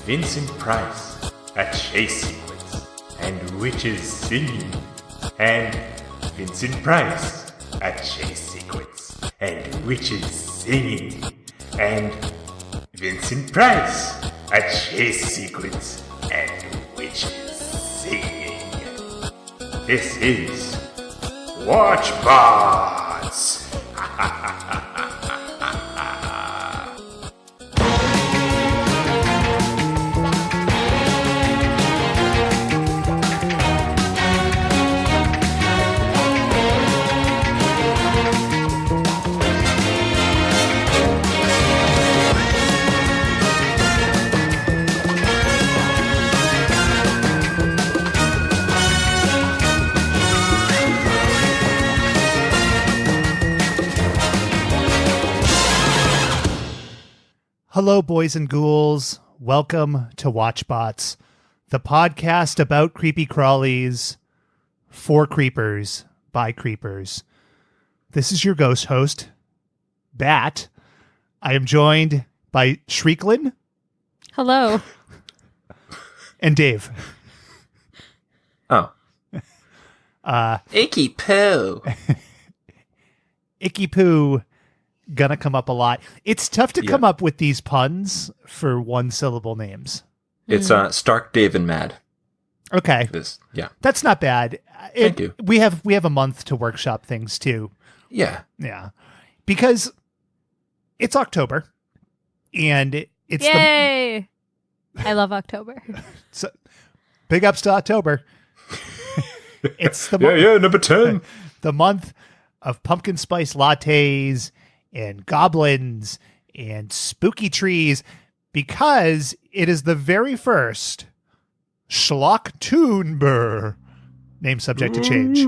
Vincent Price, a chase sequence, and witches singing. And Vincent Price, a chase sequence, and witches singing. And Vincent Price, a chase sequence, and witches singing. This is WatchBots! Hello, boys and ghouls. Welcome to WatchBots, the podcast about creepy crawlies, for creepers, by creepers. This is your ghost host, Bat. I am joined by Shrieklin. Hello. And Dave. Oh. Icky poo. Icky poo. Gonna come up a lot. It's tough to come up with these puns for one-syllable names. It's Stark, Dave, and Mad. Okay. Yeah. That's not bad. Thank you. We have a month to workshop things too. Yeah. Yeah. Because it's October and it's Yay! I love October. So, big ups to October. It's the number 10. The month of pumpkin spice lattes and goblins and spooky trees, because it is the very first Schlocktoonbrr, name subject to change.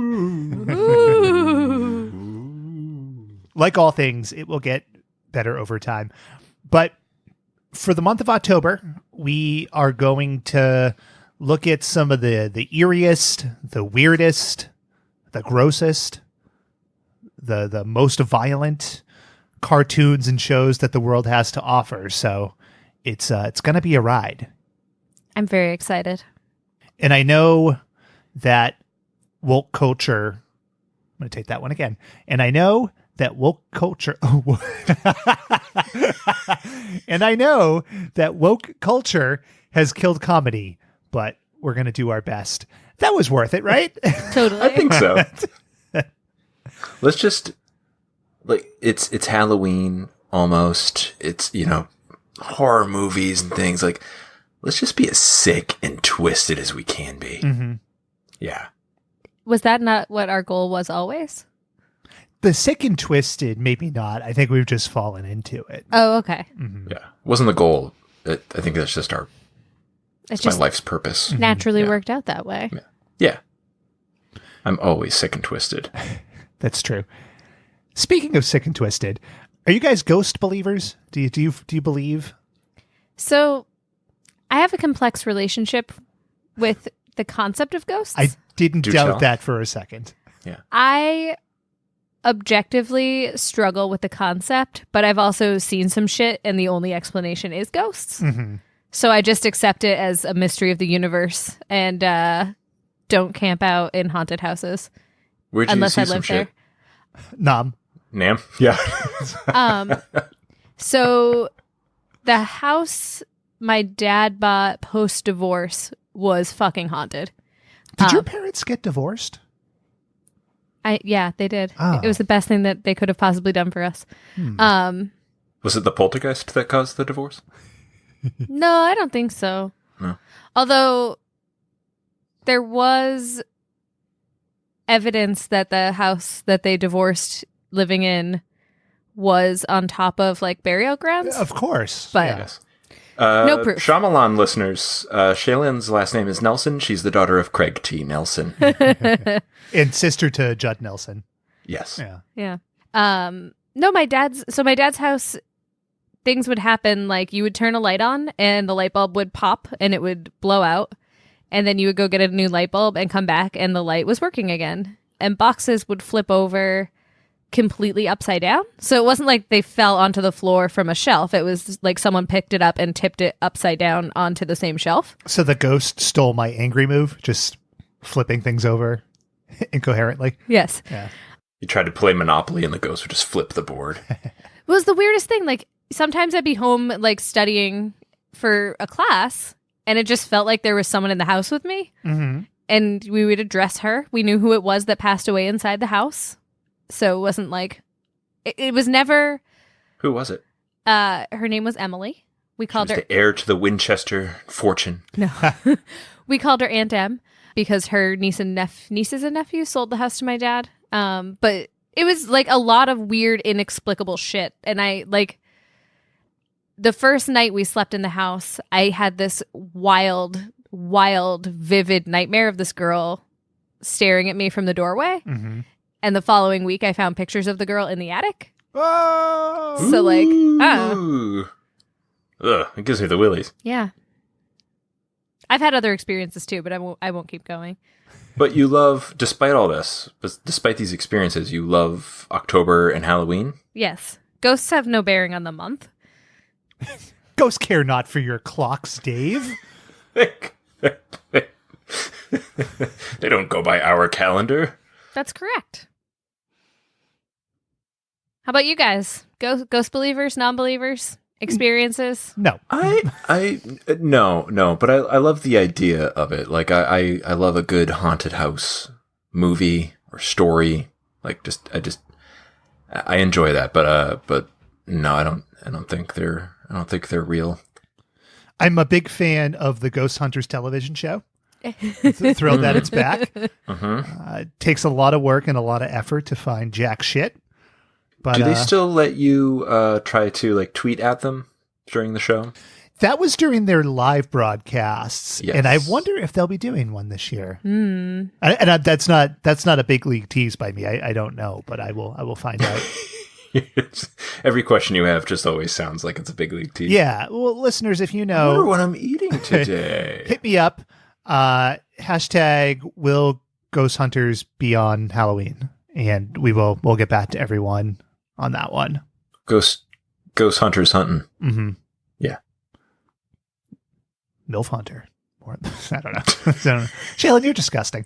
Like all things, it will get better over time. But for the month of October, we are going to look at some of the eeriest, the weirdest, the grossest, the most violent cartoons and shows that the world has to offer. So it's going to be a ride. I'm very excited. And I know that woke culture, I'm going to take that one again. And I know that woke culture, and I know that woke culture has killed comedy, but we're going to do our best. That was worth it, right? Totally. I think so. Let's just, it's Halloween almost. It's, horror movies and things. Let's just be as sick and twisted as we can be. Mm-hmm. Yeah. Was that not what our goal was always? The sick and twisted, maybe not. I think we've just fallen into it. Oh, okay. Mm-hmm. Yeah. Wasn't the goal. I think that's just It's my just life's purpose. naturally worked out that way. Yeah. I'm always sick and twisted. That's true. Speaking of sick and twisted, are you guys ghost believers? Do you believe? So I have a complex relationship with the concept of ghosts. I didn't Do doubt tell. that for a second. Yeah. I objectively struggle with the concept, but I've also seen some shit and the only explanation is ghosts. Mm-hmm. So I just accept it as a mystery of the universe and don't camp out in haunted houses Where'd you unless see I some live shit? Nam. Nam? Yeah. there. So the house my dad bought post-divorce was fucking haunted. Did your parents get divorced? Yeah, they did. Oh. It was the best thing that they could have possibly done for us. Was it the poltergeist that caused the divorce? No, I don't think so. No. Although there was evidence that the house that they divorced living in was on top of burial grounds. Of course. But Yes. No proof. Shyamalan listeners, Shaylin's last name is Nelson. She's the daughter of Craig T. Nelson. And sister to Judd Nelson. Yes. Yeah. yeah. No, my dad's house, things would happen you would turn a light on and the light bulb would pop and it would blow out. And then you would go get a new light bulb and come back and the light was working again. And boxes would flip over. completely upside down. So it wasn't like they fell onto the floor from a shelf. It was like someone picked it up and tipped it upside down onto the same shelf. So the ghost stole my angry move, just flipping things over incoherently. Yes. Yeah. You tried to play Monopoly and the ghost would just flip the board. It was the weirdest thing. Like sometimes I'd be home like studying for a class and it just felt like there was someone in the house with me. Mm-hmm. And we would address her. We knew who it was that passed away inside the house. So it wasn't like, it was never. Who was it? Her name was Emily. We called her the heir to the Winchester fortune. No, we called her Aunt Em because her nieces and nephews sold the house to my dad. But it was like a lot of weird, inexplicable shit. And I like the first night we slept in the house, I had this wild, vivid nightmare of this girl staring at me from the doorway. Mm-hmm. And the following week, I found pictures of the girl in the attic. Oh! So, like, Ooh. Ugh, it gives me the willies. Yeah. I've had other experiences too, but I won't keep going. But you love, despite all this, despite these experiences, you love October and Halloween? Yes. Ghosts have no bearing on the month. Ghosts care not for your clocks, Dave. They don't go by our calendar. That's correct. How about you guys? Ghost believers, non-believers, experiences? No. No, but I love the idea of it. Like I love a good haunted house movie or story. Like I enjoy that, but no, I don't think they're real. I'm a big fan of the Ghost Hunters television show. Thrilled that it's back. It takes a lot of work and a lot of effort to find jack shit. But do they still let you try to like tweet at them during the show? That was during their live broadcasts, yes. And I wonder if they'll be doing one this year. Mm. That's not a big league tease by me. I don't know, but I will find out. Every question you have just always sounds like it's a big league tease. Yeah, well, listeners, if you I know, wonder what I'm eating today. hit me up. Hashtag will Ghost Hunters be on Halloween, and we'll get back to everyone on that one. Ghost Hunters hunting. Mm-hmm. Yeah. MILF Hunter. Or, I don't know. Shaylin, you're disgusting.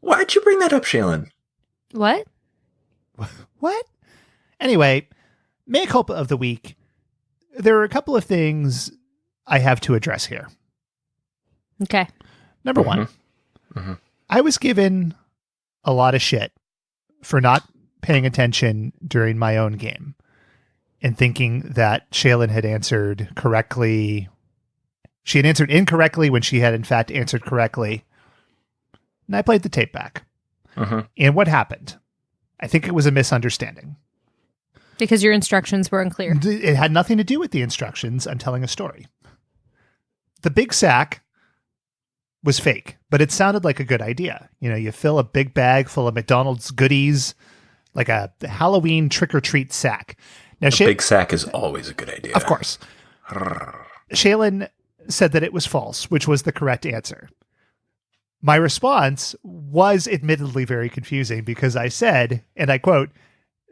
Why'd you bring that up, Shaylin? What? What? Anyway, mea culpa of the week. There are a couple of things I have to address here. Okay. Number one, I was given a lot of shit for not paying attention during my own game and thinking that Shaylin had answered correctly. She had answered incorrectly when she had, in fact, answered correctly. And I played the tape back. And what happened? I think it was a misunderstanding. Because your instructions were unclear. It had nothing to do with the instructions. I'm telling a story. The big sack was fake, but it sounded like a good idea. You know, you fill a big bag full of McDonald's goodies, like a Halloween trick-or-treat sack. Now, A big sack is always a good idea. Of course. Shaylin said that it was false, which was the correct answer. My response was admittedly very confusing because I said, and I quote,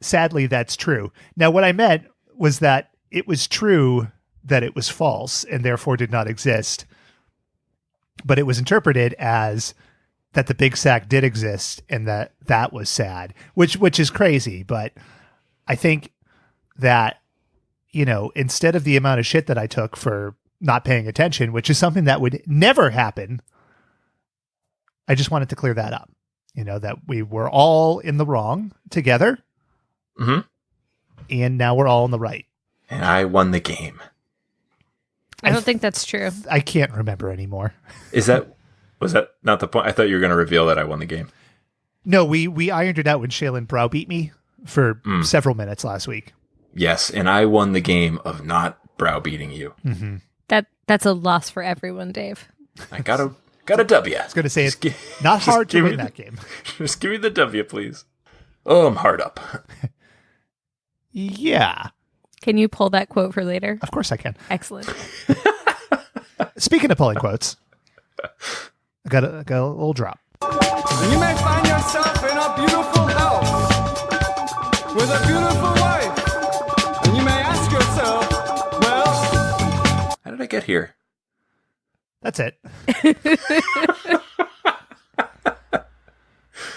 "Sadly, that's true." Now, what I meant was that it was true that it was false and therefore did not exist. But it was interpreted as that the big sack did exist and that was sad, which is crazy. But I think that, you know, instead of the amount of shit that I took for not paying attention, which is something that would never happen, I just wanted to clear that up. You know, that we were all in the wrong together. And now we're all in the right. And I won the game. I don't think that's true. I can't remember anymore. Was that not the point? I thought you were going to reveal that I won the game. No, we ironed it out when Shaylin browbeat me for several minutes last week. Yes, and I won the game of not browbeating you. Mm-hmm. That's a loss for everyone, Dave. I got a W. I was going to say it's not hard to win that game. Just give me the W, please. Oh, I'm hard up. Yeah. Can you pull that quote for later? Of course I can. Excellent. Speaking of pulling quotes, I got a little drop. You may find yourself in a beautiful house. with a beautiful wife. And you may ask yourself, well, How did I get here? That's it.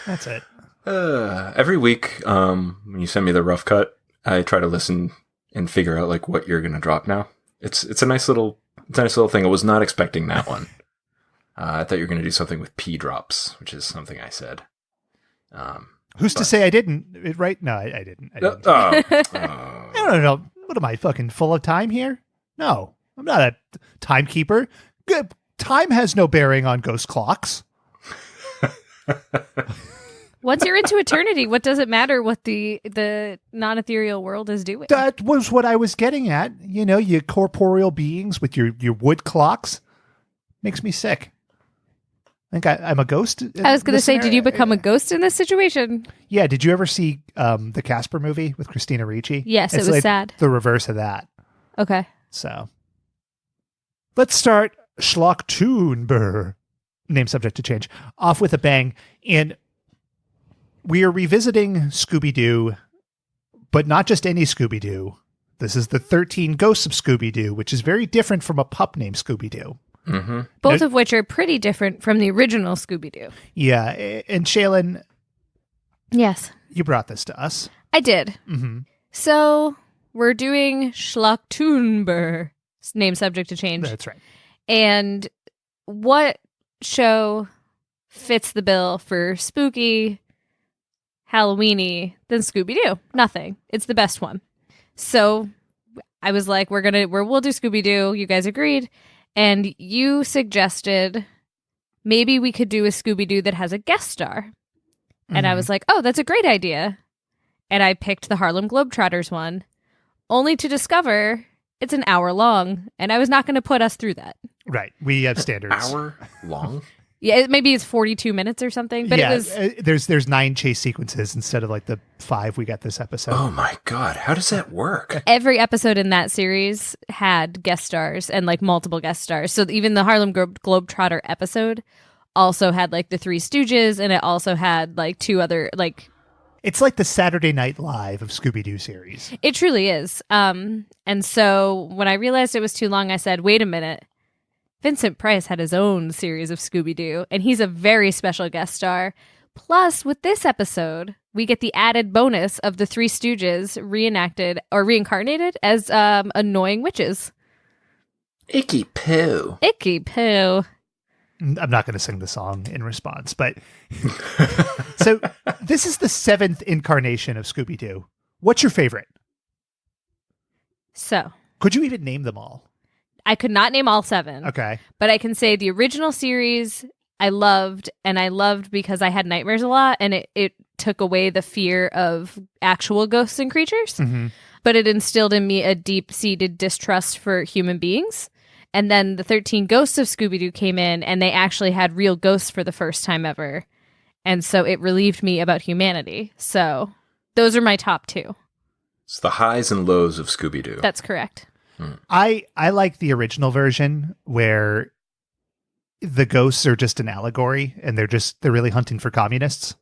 That's it. Every week, when you send me the rough cut, I try to listen and figure out like what you're gonna drop now. It's a nice little thing. I was not expecting that one. I thought you were gonna do something with P drops, which is something I said. Who's to say I didn't? Right? No, I didn't. I didn't. No. What am I, fucking full of time here? No, I'm not a timekeeper. Good. Time has no bearing on ghost clocks. Once you're into eternity, what does it matter what the non-ethereal world is doing? That was what I was getting at. You know, you corporeal beings with your wood clocks. Makes me sick. I think I'm a ghost. I was going to say, did you become a ghost in this situation? Yeah. Did you ever see the Casper movie with Christina Ricci? Yes, It's it was like sad. The reverse of that. Okay. So let's start Schlocktoonbrr, name subject to change, off with a bang. And we are revisiting Scooby Doo, but not just any Scooby Doo. This is the 13 Ghosts of Scooby Doo, which is very different from a pup named Scooby Doo. Mm-hmm. Both of which are pretty different from the original Scooby Doo. Yeah. And Shaylin, Yes, you brought this to us. I did. Mm-hmm. So we're doing Schlocktoonbrr, name subject to change. That's right. And what show fits the bill for spooky, Halloweeny than Scooby Doo? Nothing. It's the best one. So I was like, we'll do Scooby Doo. You guys agreed. And you suggested maybe we could do a Scooby Doo that has a guest star. And I was like, oh, that's a great idea. And I picked the Harlem Globetrotters one, only to discover it's an hour long. And I was not going to put us through that. Right. We have standards. Hour long? Yeah, maybe it's 42 minutes or something. But yeah, it was. There's 9 chase sequences instead of like the 5 we got this episode. Oh my god, how does that work? Every episode in that series had guest stars and like multiple guest stars. So even the Harlem Globetrotter episode also had like the Three Stooges, and it also had like 2 other like. It's like the Saturday Night Live of Scooby Doo series. It truly is. And so when I realized it was too long, I said, "Wait a minute." Vincent Price had his own series of Scooby Doo, and he's a very special guest star. Plus, with this episode, we get the added bonus of the Three Stooges reenacted or reincarnated as annoying witches. Icky poo. Icky poo. I'm not going to sing the song in response, but so this is the 7th incarnation of Scooby Doo. What's your favorite? So, Could you even name them all? I could not name all 7. Okay. But I can say the original series I loved, and I loved because I had nightmares a lot, and it took away the fear of actual ghosts and creatures. Mm-hmm. But it instilled in me a deep-seated distrust for human beings. And then the 13 Ghosts of Scooby-Doo came in, and they actually had real ghosts for the first time ever. And so it relieved me about humanity. So those are my top 2. It's the highs and lows of Scooby-Doo. That's correct. I like the original version where the ghosts are just an allegory and they're really hunting for communists.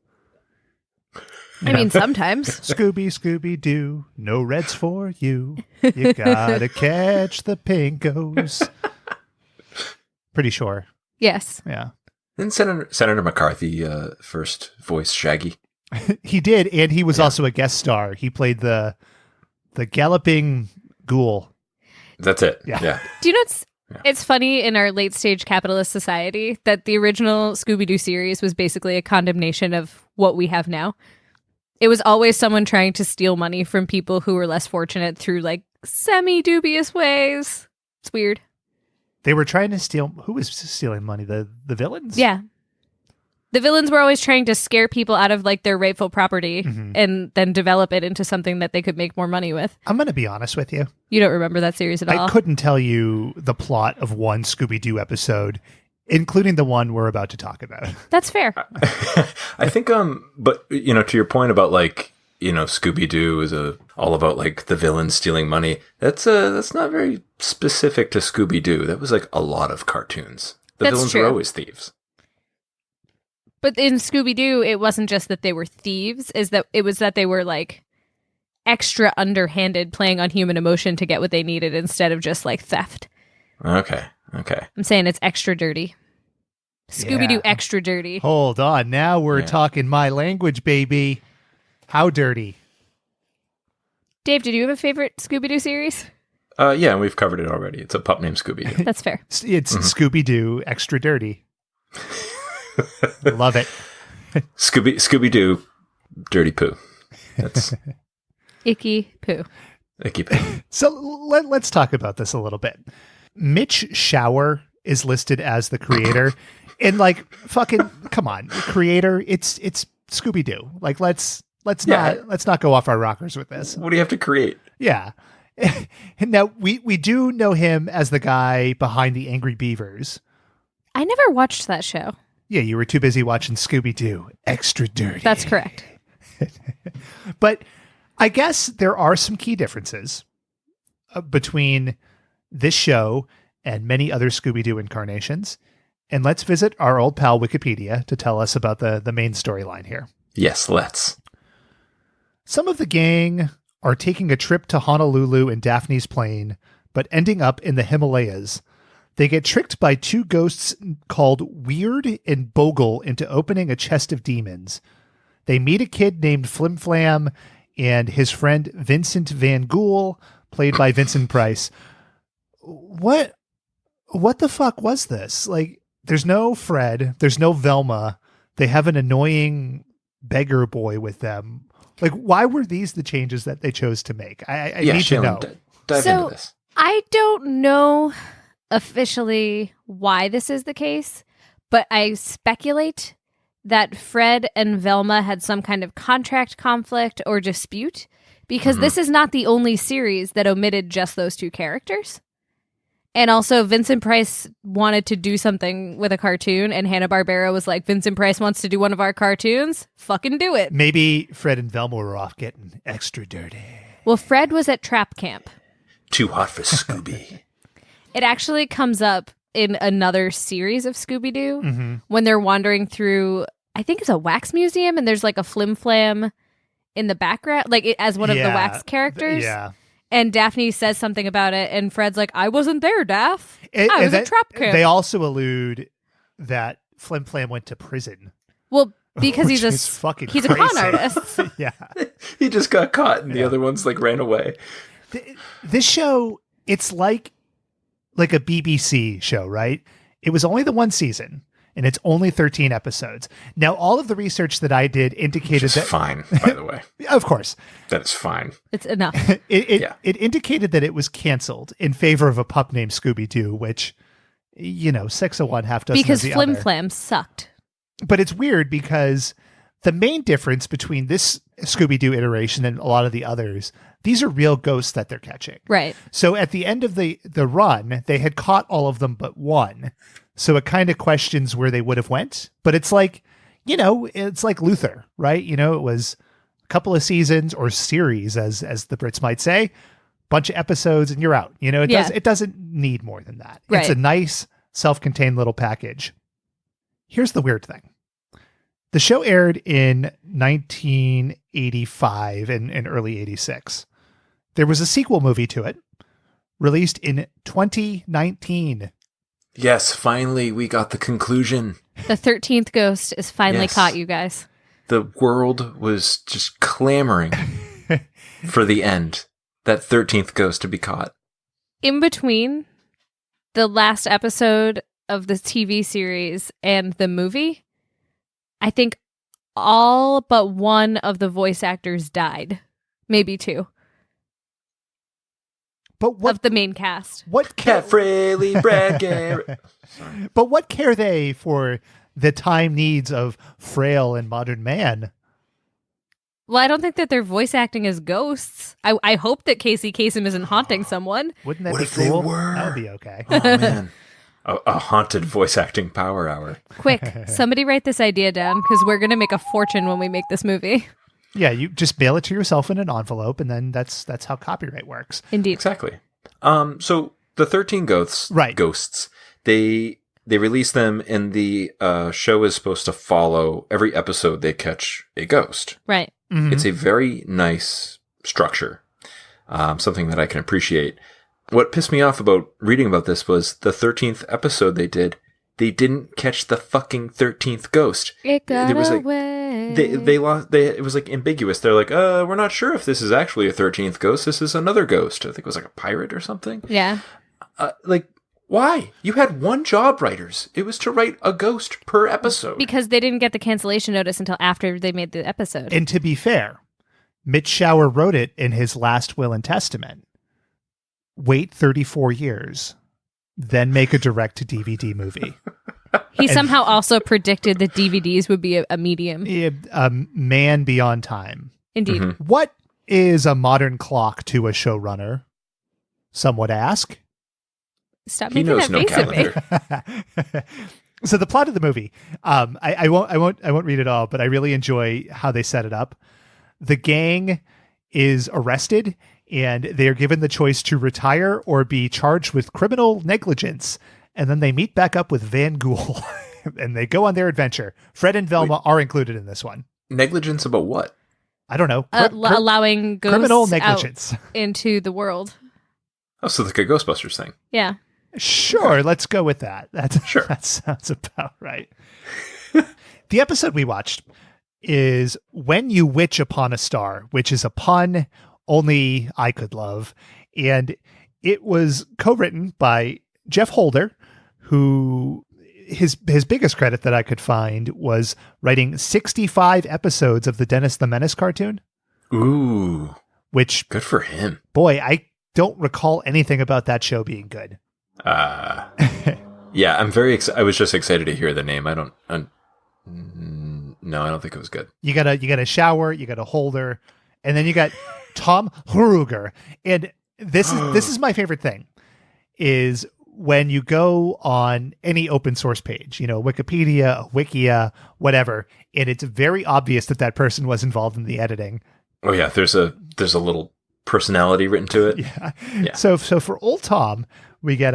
I mean, sometimes. Scooby Doo, no reds for you. You gotta catch the pinkos. Pretty sure. Yes. Yeah. Didn't Senator McCarthy first voice Shaggy? He did, and he was also a guest star. He played the galloping ghoul. That's it. Yeah. Do you know it's funny in our late stage capitalist society that the original Scooby-Doo series was basically a condemnation of what we have now. It was always someone trying to steal money from people who were less fortunate through like semi-dubious ways. It's weird. They were trying to steal. Who was stealing money? The villains? Yeah. The villains were always trying to scare people out of like their rightful property and then develop it into something that they could make more money with. I'm going to be honest with you. You don't remember that series at all? I couldn't tell you the plot of one Scooby-Doo episode, including the one we're about to talk about. That's fair. I think, but you know, to your point about like, you know, Scooby-Doo is all about like the villain stealing money. That's not very specific to Scooby-Doo. That was like a lot of cartoons. The That's villains true. were always thieves. But in Scooby-Doo, it wasn't just that they were thieves, it was that they were like extra underhanded, playing on human emotion to get what they needed instead of just like theft. Okay. I'm saying it's extra dirty. Scooby-Doo Yeah. extra dirty. Hold on. Now we're Yeah. talking my language, baby. How dirty? Dave, did you have a favorite Scooby-Doo series? Yeah, and we've covered it already. It's a pup named Scooby Doo. That's fair. It's Scooby-Doo extra dirty. Love it. Scooby Doo, dirty poo. That's Icky poo. icky poo. So let's talk about this a little bit. Mitch Shower is listed as the creator. And like, fucking, come on, creator, it's Scooby-Doo. Like, let's not go off our rockers with this. What do you have to create? Yeah. And now we do know him as the guy behind the Angry Beavers. I never watched that show. Yeah, you were too busy watching Scooby-Doo extra dirty. That's correct. But I guess there are some key differences between this show and many other Scooby-Doo incarnations. And let's visit our old pal Wikipedia to tell us about the main storyline here. Yes, let's. Some of the gang are taking a trip to Honolulu in Daphne's plane, but ending up in the Himalayas. They get tricked by two ghosts called Weird and Bogle into opening a chest of demons. They meet a kid named Flimflam and his friend Vincent Van Gool, played by Vincent Price. What the fuck was this? Like, there's no Fred, there's no Velma. They have an annoying beggar boy with them. Like, why were these the changes that they chose to make? I need to know. Shaylin, dive So- into this. I don't know officially why this is the case, but I speculate that Fred and Velma had some kind of contract conflict or dispute, because this is not the only series that omitted just those two characters. And also, Vincent Price wanted to do something with a cartoon, and Hanna-Barbera was like, Vincent Price wants to do one of our cartoons? Fucking do it. Maybe Fred and Velma were off getting extra dirty. Well, Fred was at trap camp. Too hot for Scooby. It actually comes up in another series of Scooby-Doo when they're wandering through, I think it's a wax museum, and there's like a Flimflam in the background, like as one of the wax characters. Yeah. And Daphne says something about it, and Fred's like, I wasn't there, Daph. I was at trap camp. They also allude that Flimflam went to prison. Well, because Which he's is fucking a crazy. con artist. Yeah. He just got caught, and the other ones like ran away. This show, it's like a BBC show, right? It was only the one season, and it's only 13 episodes. Now, all of the research that I did indicated It's that... fine, by the way. Of course. That is fine. It's enough. It indicated that it was canceled in favor of a pup named Scooby-Doo, which, 6 of one, half dozen Because of the other. Flimflam sucked. But it's weird because the main difference between this Scooby-Doo iteration and a lot of the others, these are real ghosts that they're catching. Right. So at the end of the run, they had caught all of them but one. So it kind of questions where they would have went. But it's like, it's like Luther, right? It was a couple of seasons or series, as the Brits might say, bunch of episodes and you're out. It doesn't need more than that. Right. It's a nice self-contained little package. Here's the weird thing. The show aired in 1985 and early 86. There was a sequel movie to it, released in 2019. Yes, finally, we got the conclusion. The 13th ghost is finally Yes. caught, you guys. The world was just clamoring for the end. That 13th ghost to be caught. In between the last episode of the TV series and the movie, I think all but one of the voice actors died. Maybe two. But Of the main cast. Cat Fraley, Brad Garrett. But what care they for the time needs of frail and modern man? Well, I don't think that they're voice acting as ghosts. I hope that Casey Kasem isn't haunting someone. Wouldn't that What be if they cool? were? That would be okay. Oh, man. A haunted voice acting power hour. Quick, somebody write this idea down, because we're going to make a fortune when we make this movie. Yeah, you just mail it to yourself in an envelope, and then that's how copyright works. Indeed. Exactly. So the 13 ghosts, Right. they release them, and the show is supposed to follow every episode they catch a ghost. Right. Mhm. It's a very nice structure, something that I can appreciate. What pissed me off about reading about this was the 13th episode they did. They didn't catch the fucking 13th ghost. It got was like, away. They lost. It was like ambiguous. They're like, we're not sure if this is actually a 13th ghost. This is another ghost. I think it was like a pirate or something. Yeah. Like, why? You had one job, writers. It was to write a ghost per episode. Because they didn't get the cancellation notice until after they made the episode. And to be fair, Mitch Schauer wrote it in his last will and testament. Wait 34 years, then make a direct-to-DVD movie. He somehow also predicted that DVDs would be a medium. A man beyond time. Indeed. Mm-hmm. What is a modern clock to a showrunner? Some would ask. Stop He making knows that no face at me. calendar. So the plot of the movie, I won't read it all, but I really enjoy how they set it up. The gang is arrested, and they are given the choice to retire or be charged with criminal negligence. And then they meet back up with Van Gool, and they go on their adventure. Fred and Velma are included in this one. Negligence about what? I don't know. Allowing ghosts criminal negligence. out into the world. Oh, so like a Ghostbusters thing. Yeah. Sure, let's go with that. Sure. That sounds about right. The episode we watched is When You Witch Upon a Star, which is a pun only I could love. And it was co-written by Jeff Holder, who his biggest credit that I could find was writing 65 episodes of the Dennis the Menace cartoon. Ooh, Which, good for him. boy, I don't recall anything about that show being good. Yeah, I'm very excited. I was just excited to hear the name. No, I don't think it was good. You got a shower, you got a Holder, and then you got Tom Hruger. And this is my favorite thing is when you go on any open source page, Wikipedia, Wikia, whatever, and it's very obvious that person was involved in the editing. Oh yeah, there's a little personality written to it. Yeah. Yeah. So for old Tom, we get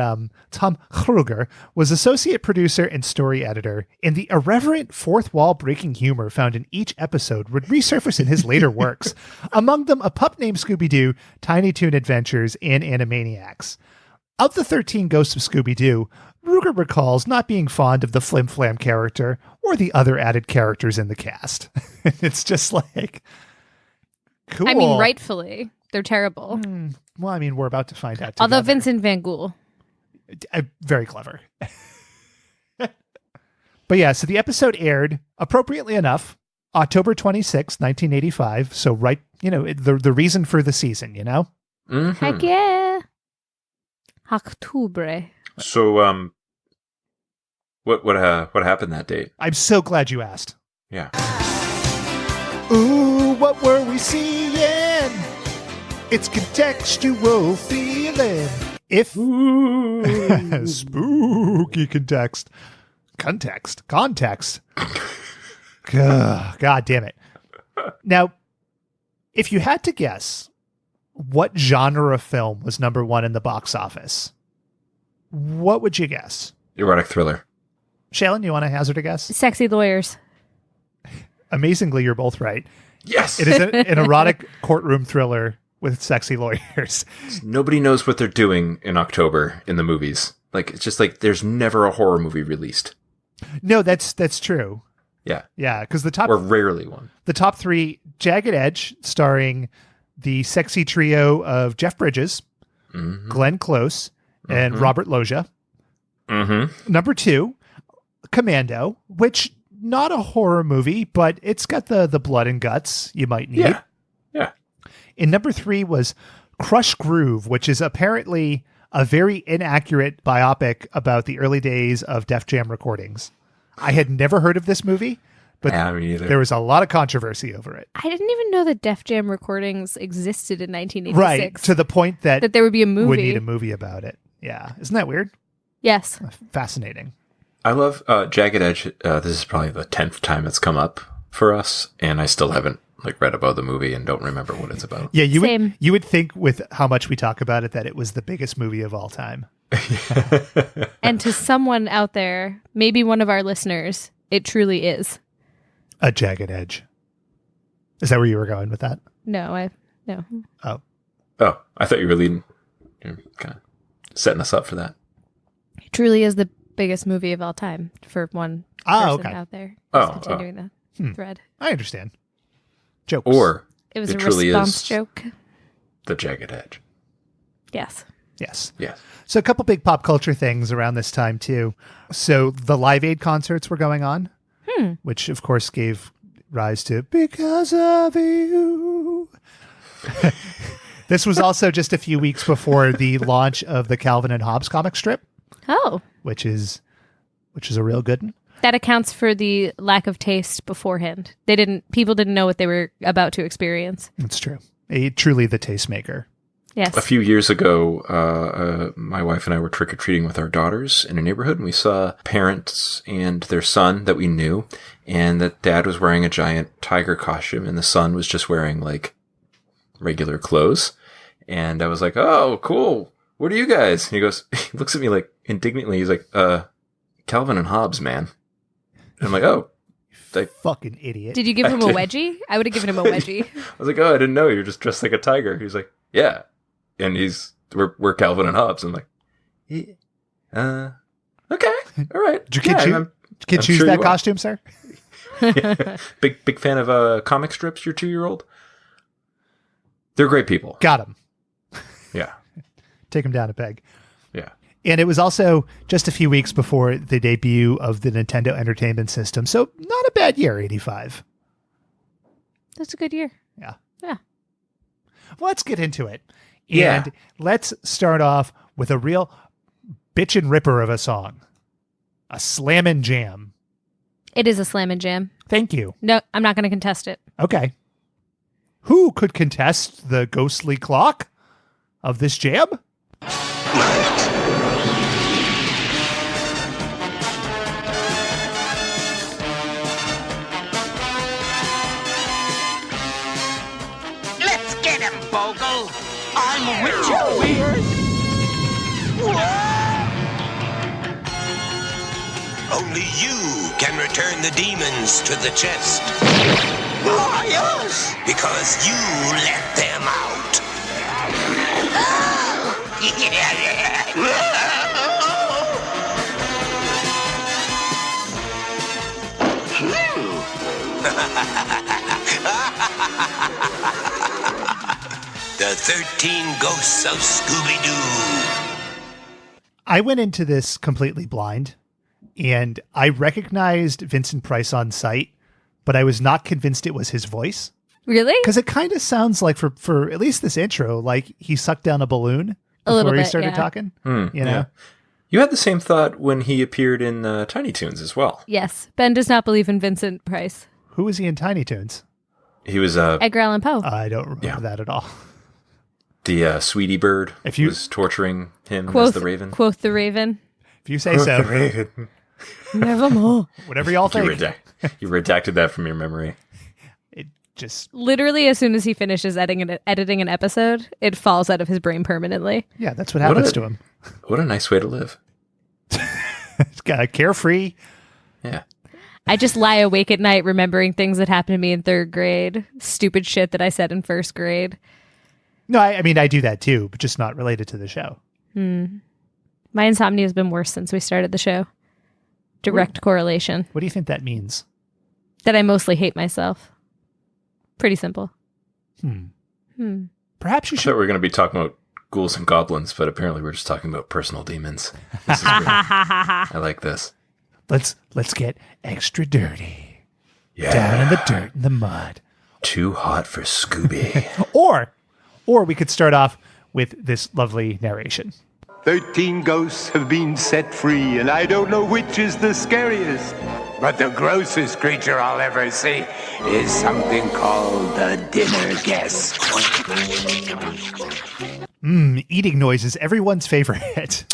Tom Hruger was associate producer and story editor, and the irreverent fourth wall breaking humor found in each episode would resurface in his later works. Among them, A Pup Named Scooby Doo, Tiny Toon Adventures, and Animaniacs. Of the 13 Ghosts of Scooby Doo, Ruger recalls not being fond of the Flimflam character or the other added characters in the cast. It's just like, cool. I mean, rightfully. They're terrible. Well, I mean, we're about to find out. Although together. Vincent Van Gool. Very clever. But yeah, so the episode aired, appropriately enough, October 26, 1985. So right, the reason for the season, Mhm. Heck yeah. October. So, what happened that date? I'm so glad you asked. Yeah. Ooh, what were we seeing? It's contextual feeling. If spooky context. God damn it. Now, if you had to guess what genre of film was number one in the box office, what would you guess? Erotic thriller. Shaylin, you want to hazard a guess? Sexy lawyers. Amazingly, you're both right. Yes. It is an erotic courtroom thriller with sexy lawyers. Nobody knows what they're doing in October in the movies. Like, it's just like there's never a horror movie released. No, that's true. Yeah. Yeah, because Or rarely one. the top three, Jagged Edge, starring the sexy trio of Jeff Bridges, Mm-hmm. Glenn Close, and Robert Loggia. Mm-hmm. Number two, Commando, which not a horror movie, but it's got the blood and guts you might need. Yeah. Yeah. And number three was Crush Groove, which is apparently a very inaccurate biopic about the early days of Def Jam recordings. I had never heard of this movie, but Yeah, me either. there was a lot of controversy over it. I didn't even know that Def Jam recordings existed in 1986. Right, to the point that there would be a movie. would need a movie about it. Yeah. Isn't that weird? Yes. Fascinating. I love Jagged Edge. This is probably the 10th time it's come up for us, and I still haven't read about the movie and don't remember what it's about. Yeah, Same. you would think with how much we talk about it that it was the biggest movie of all time. And to someone out there, maybe one of our listeners, it truly is. A Jagged Edge. Is that where you were going with that? No, No. Oh, Oh, I thought you were leading. You're kind of setting us up for that. It truly is the biggest movie of all time for one Oh, person okay. out there. Oh, Just continuing the thread. I understand. Jokes. Or It was it a truly response is joke. the Jagged Edge. Yes. Yes. Yes. So a couple big pop culture things around this time too. So the Live Aid concerts were going on, which of course gave rise to Because of You. This was also just a few weeks before the launch of the Calvin and Hobbes comic strip, Oh, which is a real good one. that accounts for the lack of taste beforehand. People didn't know what they were about to experience. It's true. Truly the tastemaker. Yes. A few years ago, my wife and I were trick-or-treating with our daughters in a neighborhood, and we saw parents and their son that we knew, and that dad was wearing a giant tiger costume, and the son was just wearing, like, regular clothes. And I was like, oh, cool. What are you guys? And he looks at me, like, indignantly. He's like, Calvin and Hobbes, man. And I'm like, oh. Fucking idiot. Did you give him a wedgie? I would have given him a wedgie. I was like, oh, I didn't know. You're just dressed like a tiger. He's like, yeah. And we're Calvin and Hobbes. I'm like, yeah, okay, all right. Did your kid choose sure that you are. costume, sir? Yeah. Big fan of comic strips, your 2-year-old? They're great people. Got him. Yeah. Take him down a peg. Yeah. And it was also just a few weeks before the debut of the Nintendo Entertainment System. So not a bad year, 85. That's a good year. Yeah. Yeah. Let's get into it. Yeah. And let's start off with a real bitchin' ripper of a song. A slammin' jam. It is a slam and jam. Thank you. No, I'm not going to contest it. Okay. Who could contest the ghostly clock of this jam? Let's get him, Bogle! I'm Richard Weird! Only you can return the demons to the chest. Why us? Because you let them out. The 13 Ghosts of Scooby Doo. I went into this completely blind, and I recognized Vincent Price on sight, but I was not convinced it was his voice. Really? Because it kind of sounds like, for at least this intro, like he sucked down a balloon A little before he bit, started yeah. talking. You know? Yeah. You had the same thought when he appeared in Tiny Toons as well. Yes. Ben does not believe in Vincent Price. Who was he in Tiny Toons? He was Edgar Allan Poe. I don't remember that at all. the Sweetie Bird If you- was torturing him as Quoth the Raven. Quoth the Raven. If you say so. Raven. Nevermore. Whatever y'all You, think. you redacted that from your memory. It just, Literally, as soon as he finishes editing an episode, it falls out of his brain permanently. yeah, that's what happens a- to him. What a nice way to live. It's got a carefree. Yeah. I just lie awake at night remembering things that happened to me in 3rd grade. Stupid shit that I said in 1st grade. No, I mean, I do that too, but just not related to the show. My insomnia has been worse since we started the show. Direct correlation. What do you think that means? That I mostly hate myself. Pretty simple. Perhaps you I should. thought we were going to be talking about ghouls and goblins, but apparently we're just talking about personal demons. This is great. I like this. Let's get extra dirty. Yeah. Down in the dirt and the mud. Too hot for Scooby. Or we could start off with this lovely narration. 13 ghosts have been set free, and I don't know which is the scariest. But the grossest creature I'll ever see is something called the dinner guest. Eating noises, everyone's favorite.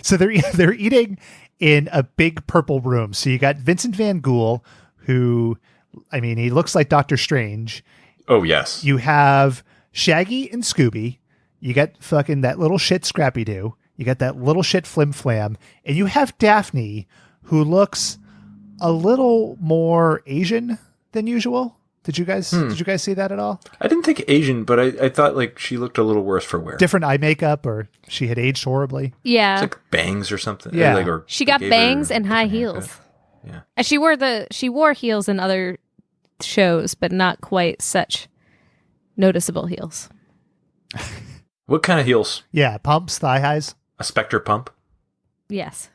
So they're eating in a big purple room. So you got Vincent Van Ghoul, who, I mean, he looks like Doctor Strange. Oh, yes. You have Shaggy and Scooby. You got fucking that little shit Scrappy Doo. You got that little shit Flimflam. And you have Daphne, who looks a little more Asian than usual. Did you guys see that at all? I didn't think Asian, but I thought like she looked a little worse for wear. Different eye makeup, or she had aged horribly. Yeah. It's like bangs or something. Yeah. Or She got gave bangs her and high different heels. haircut. Yeah. And she wore heels in other shows, but not quite such noticeable heels. What kind of heels? Yeah, pumps, thigh highs. A Spectre pump? Yes.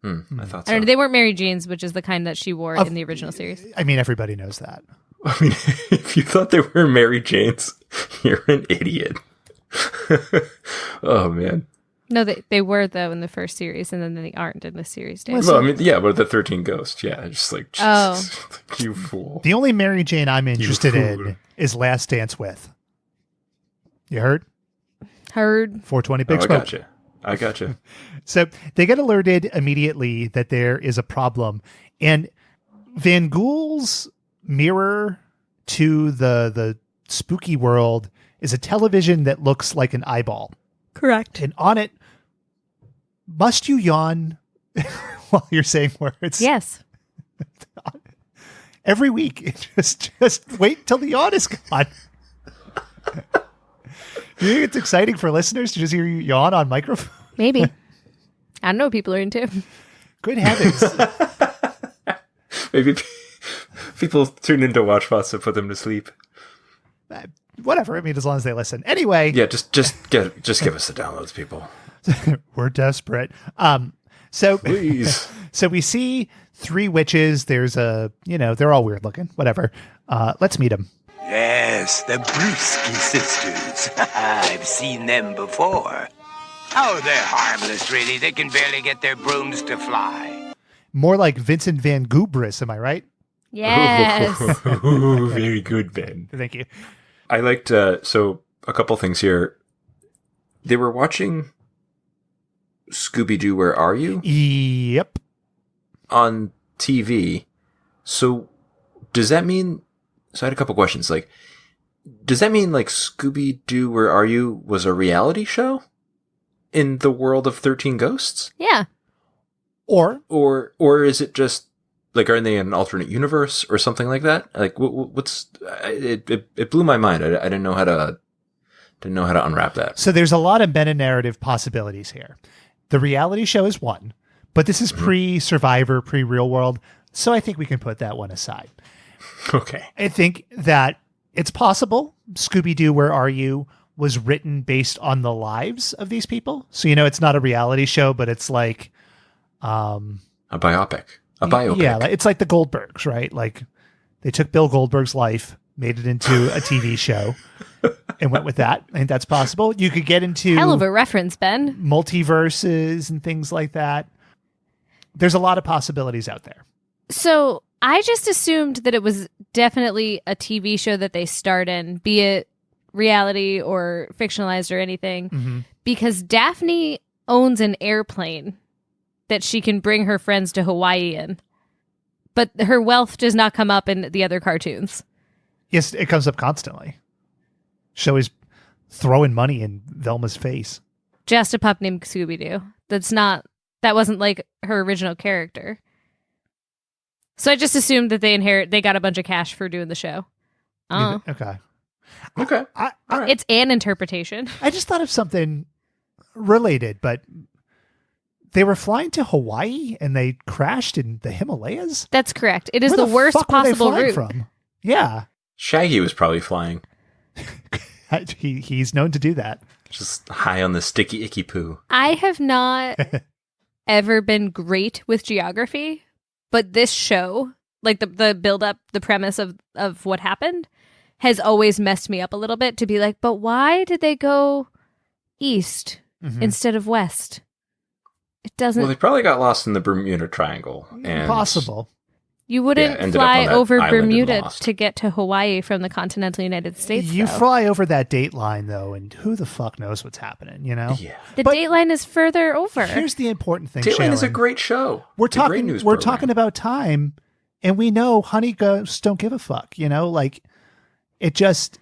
I thought I so. don't know, they weren't Mary Jane's, which is the kind that she wore in the original series. I mean, everybody knows that. I mean, if you thought they were Mary Jane's, you're an idiot. Oh, man. No, they were, though, in the first series, and then they aren't in this series. Dave. Well, I mean, yeah, but the 13 Ghosts, yeah, just like, Oh. you fool. The only Mary Jane I'm interested fool. in is Last Dance With. You heard? Heard. 420 Big I Smoke. I gotcha. So they get alerted immediately that there is a problem. And Van Gogh's mirror to the spooky world is a television that looks like an eyeball. Correct. And on it, must you yawn while you're saying words? Yes. Every week. Just wait till the yawn is gone. Do you think it's exciting for listeners to just hear you yawn on microphone? Maybe. I don't know what people are into. Good heavens. Maybe people tune into WatchBots to put them to sleep. Whatever. I mean, as long as they listen. Anyway. Yeah, just give us the downloads, people. We're desperate. So Please. So we see three witches. There's they're all weird looking. Whatever. Let's meet them. Yes, the Brewski sisters. I've seen them before. Oh, they're harmless, really. They can barely get their brooms to fly. More like Vincent Van Goghbris, am I right? Yes. Ooh, very good, Ben. Thank you. I liked, so a couple things here. They were watching Scooby Doo, Where Are You? Yep. On TV. So does that mean, so I had a couple questions. Like, does that mean like Scooby Doo, Where Are You was a reality show in the world of 13 Ghosts? Yeah. Or is it just like, are they in an alternate universe or something like that? Like, what's it blew my mind. I didn't know how to unwrap that. So there's a lot of meta-narrative possibilities here. The reality show is one, but this is pre-Survivor, pre-Real World, so I think we can put that one aside. Okay. I think that it's possible Scooby-Doo, Where Are You was written based on the lives of these people. So, it's not a reality show, but it's like... a biopic. A biopic. Yeah, it's like the Goldbergs, right? Like they took Bill Goldberg's life, made it into a TV show, and went with that. I think that's possible. You could get into Hell of a reference, Ben. multiverses and things like that. There's a lot of possibilities out there. So I just assumed that it was definitely a TV show that they starred in, be it reality or fictionalized or anything, because Daphne owns an airplane that she can bring her friends to Hawaii in. But her wealth does not come up in the other cartoons. Yes, it comes up constantly. She's always throwing money in Velma's face. Just a pup named Scooby-Doo. That wasn't like her original character. So I just assumed that they got a bunch of cash for doing the show. Oh. Okay. Okay. It's an interpretation. I just thought of something related, but they were flying to Hawaii and they crashed in the Himalayas? That's correct. It is Where the worst fuck were they possible flying route. from? Yeah. Shaggy was probably flying. He's known to do that. Just high on the sticky icky poo. I have not ever been great with geography, but this show, like the build up, the premise of what happened, has always messed me up a little bit to be like, but why did they go east instead of west? It doesn't. Well, they probably got lost in the Bermuda Triangle. And Possible. You wouldn't ended up fly on that over island and Bermuda lost. to get to Hawaii from the continental United States. You though. fly over that date line, though, and who the fuck knows what's happening, you know? Yeah. The But dateline is further over. Here's the important thing, Dateline is a Shaylin. great show. We're It's a great talking news we're program. talking about time, and we know honey ghosts don't give a fuck, you know? Like, it just...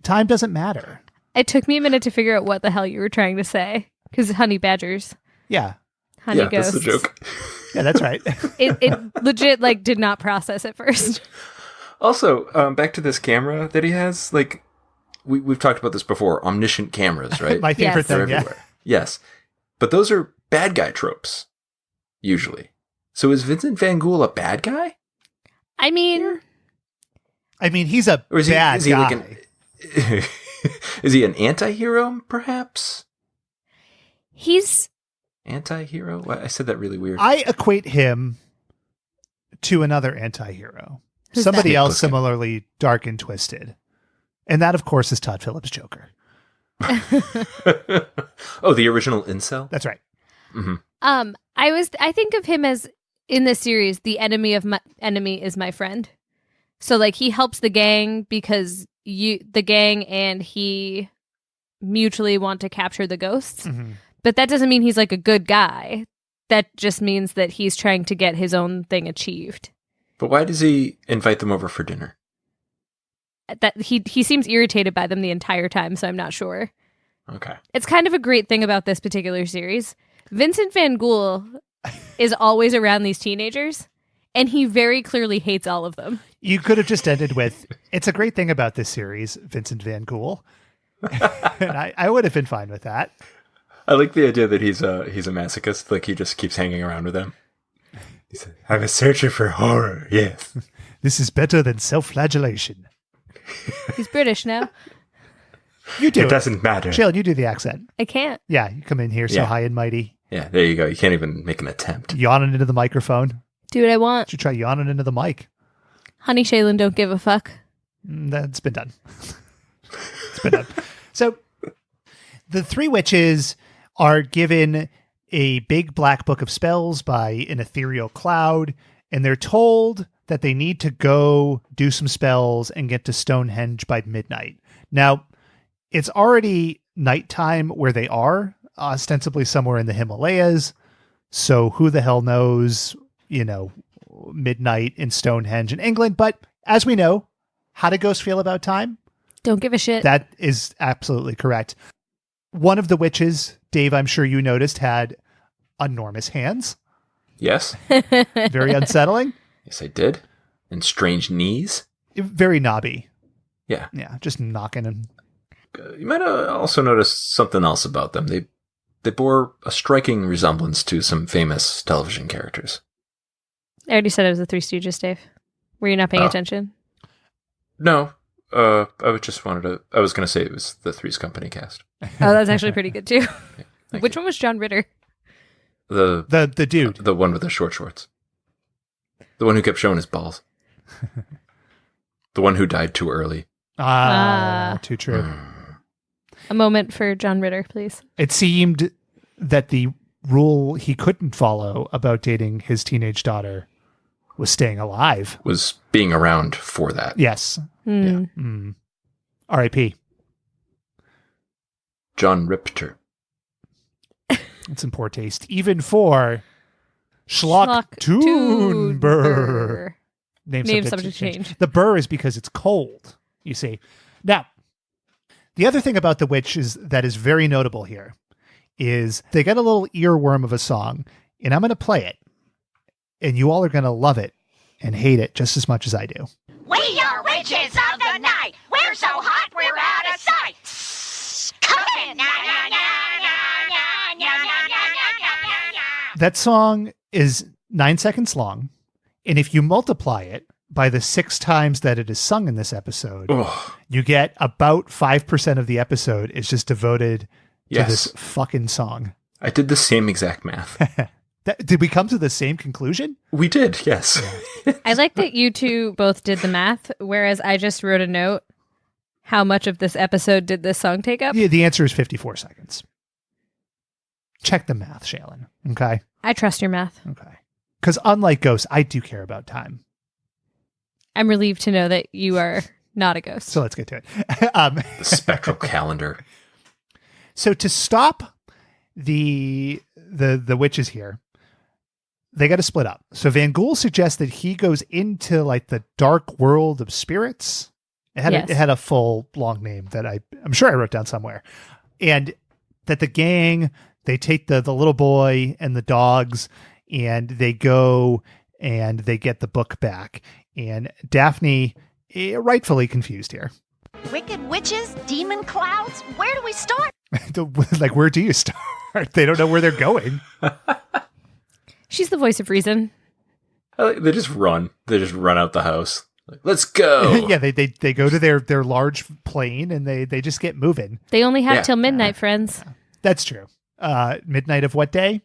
Time doesn't matter. It took me a minute to figure out what the hell you were trying to say. Because honey badgers, Yeah. honey Yeah, ghosts. that's the joke. Yeah, that's right. It legit did not process at first. Also, back to this camera that he has. Like, we've talked about this before. Omniscient cameras, right? My favorite Yes. They're thing, yeah. everywhere. Yes. But those are bad guy tropes, usually. So is Vincent Van Gogh a bad guy? I mean, He's a Or is he, bad is he guy. like is he an anti-hero, perhaps? he's Anti-hero? What? I said that really weird. I equate him to another anti-hero. Who's Somebody that? else Plissken. similarly dark and twisted. And that, of course, is Todd Phillips' Joker. Oh, the original incel? That's right. I think of him as, in this series, the enemy of my enemy is my friend. So like he helps the gang because the gang and he mutually want to capture the ghosts. Mm-hmm. But that doesn't mean he's like a good guy. That just means that he's trying to get his own thing achieved. But why does he invite them over for dinner? That he seems irritated by them the entire time, so I'm not sure. Okay. It's kind of a great thing about this particular series. Vincent Van Gogh is always around these teenagers, and he very clearly hates all of them. You could have just ended with, it's a great thing about this series, Vincent Van Gogh. And I would have been fine with that. I like the idea that he's a masochist. Like, he just keeps hanging around with them. He said, I'm a searcher for horror, yes. This is better than self-flagellation. He's British now. You do It doesn't matter. Shaylin, you do the accent. I can't. Yeah, you come in here so Yeah. high and mighty, Yeah, there you go. You can't even make an attempt. yawning into the microphone. Do what I want. You should try yawning into the mic. Honey Shaylin don't give a fuck. That's been done. It's been done. So the three witches are given a big black book of spells by an ethereal cloud, and they're told that they need to go do some spells and get to Stonehenge by midnight. Now, it's already nighttime where they are, ostensibly somewhere in the Himalayas. So who the hell knows, midnight in Stonehenge in England. But as we know, how do ghosts feel about time? Don't give a shit. That is absolutely correct. One of the witches, Dave, I'm sure you noticed, had enormous hands. Yes. Very unsettling. Yes, I did. And strange knees. Very knobby. Yeah. Yeah, just knocking him. You might also notice something else about them. They bore a striking resemblance to some famous television characters. I already said it was the Three Stooges, Dave. Were you not paying Oh. attention? No. I was going to say it was the Three's Company cast. Oh, that's actually pretty good too. Thank Which you. one was John Ritter? The dude. The one with the short shorts. The one who kept showing his balls. The one who died too early. Too true. A moment for John Ritter, please. It seemed that the rule he couldn't follow about dating his teenage daughter was staying alive. Was being around for that. Yes. Hmm. R.I.P. John Richter. It's in poor taste, even for Schlocktoonbrr. Name subject to change. The burr is because it's cold, you see. Now, the other thing about the witches that is very notable here is they got a little earworm of a song, and I'm going to play it, and you all are going to love it and hate it just as much as I do. We are witches of the night. We're so hot, we're out of sight. Come in. That song is 9 seconds long, and if you multiply it by the 6 times that it is sung in this episode, you get about 5% of the episode is just devoted to this fucking song. I did the same exact math. Did we come to the same conclusion? We did, yes. I like that you two both did the math, whereas I just wrote a note. How much of this episode did this song take up? Yeah, the answer is 54 seconds. Check the math, Shaylin. Okay? I trust your math. Okay. Because unlike Ghosts, I do care about time. I'm relieved to know that you are not a ghost. So let's get to it. The spectral calendar. So to stop the witches here, they got to split up. So Van Gogh suggests that he goes into like the dark world of spirits. It had a full long name that I'm sure I wrote down somewhere. And that the gang, they take the little boy and the dogs and they go and they get the book back. And Daphne rightfully confused here. Wicked witches, demon clouds, where do we start? Like, where do you start? They don't know where they're going. She's the voice of reason. They just run. They just run out the house. Like, let's go. Yeah, they go to their large plane and they just get moving. They only have till midnight, friends. That's true. Midnight of what day?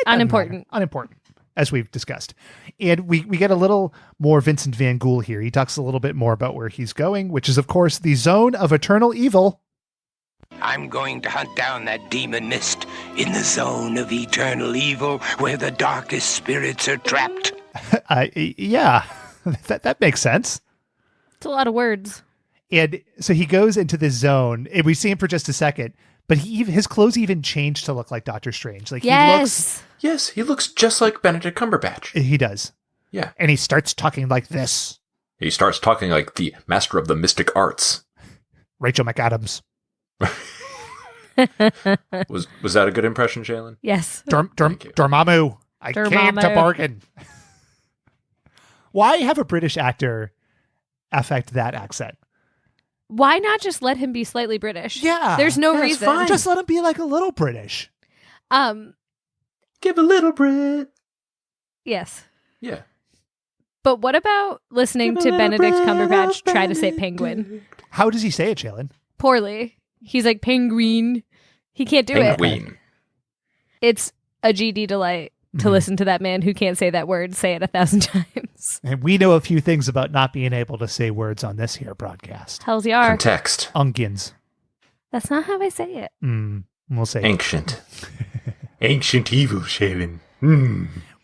Unimportant. Unimportant, as we've discussed. And we get a little more Vincent Van Gogh here. He talks a little bit more about where he's going, which is, of course, the zone of eternal evil. I'm going to hunt down that demon mist in the zone of eternal evil where the darkest spirits are trapped. Yeah, that makes sense. It's a lot of words. And so he goes into this zone, and we see him for just a second, but his clothes even change to look like Doctor Strange. Like Yes, he looks just like Benedict Cumberbatch. He does. Yeah. And he starts talking like this. He starts talking like the master of the mystic arts. Rachel McAdams. Was that a good impression, Shaylin? Yes. Dormammu. I came to bargain. Why have a British actor affect that accent? Why not just let him be slightly British? Yeah. There's no reason. Fine. Just let him be like a little British. Give a little Brit. Yes. Yeah. But what about listening to Benedict Cumberbatch try to say penguin? How does he say it, Shaylin? Poorly. He's like penguin. He can't do it. It's a GD delight to listen to that man who can't say that word say it 1,000 times. And we know a few things about not being able to say words on this here broadcast. Hells you are. Context. Ungans. That's not how I say it. We'll say ancient. Ancient evil, Shaylin.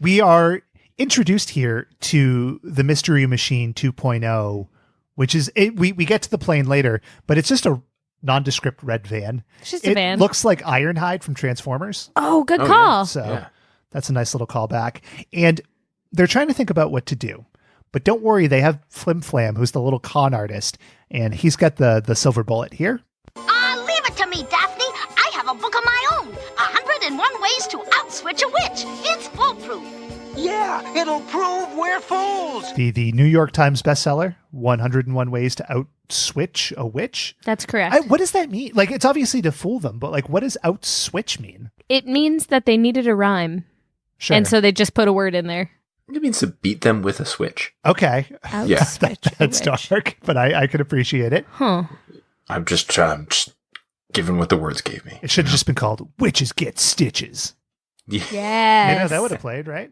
We are introduced here to the Mystery Machine 2.0, which is, we get to the plane later, but it's just a nondescript red van. It's just a van. It looks like Ironhide from Transformers. Oh, good call. Yeah. So that's a nice little callback. And they're trying to think about what to do. But don't worry, they have Flimflam, who's the little con artist, and he's got the silver bullet here. Leave it to me, Daphne. I have a book of my own. 101 Ways to Outswitch a Witch. It's foolproof. Yeah, it'll prove we're fools. The New York Times bestseller, 101 Ways to Outswitch a Witch. That's correct. What does that mean? Like, it's obviously to fool them, but like, what does outswitch mean? It means that they needed a rhyme. Sure. And so they just put a word in there. It means to beat them with a switch. Okay. Outswitch That's dark, but I could appreciate it. Huh. I'm just giving what the words gave me. It should have just been called Witches Get Stitches. Yes. That would have played, right?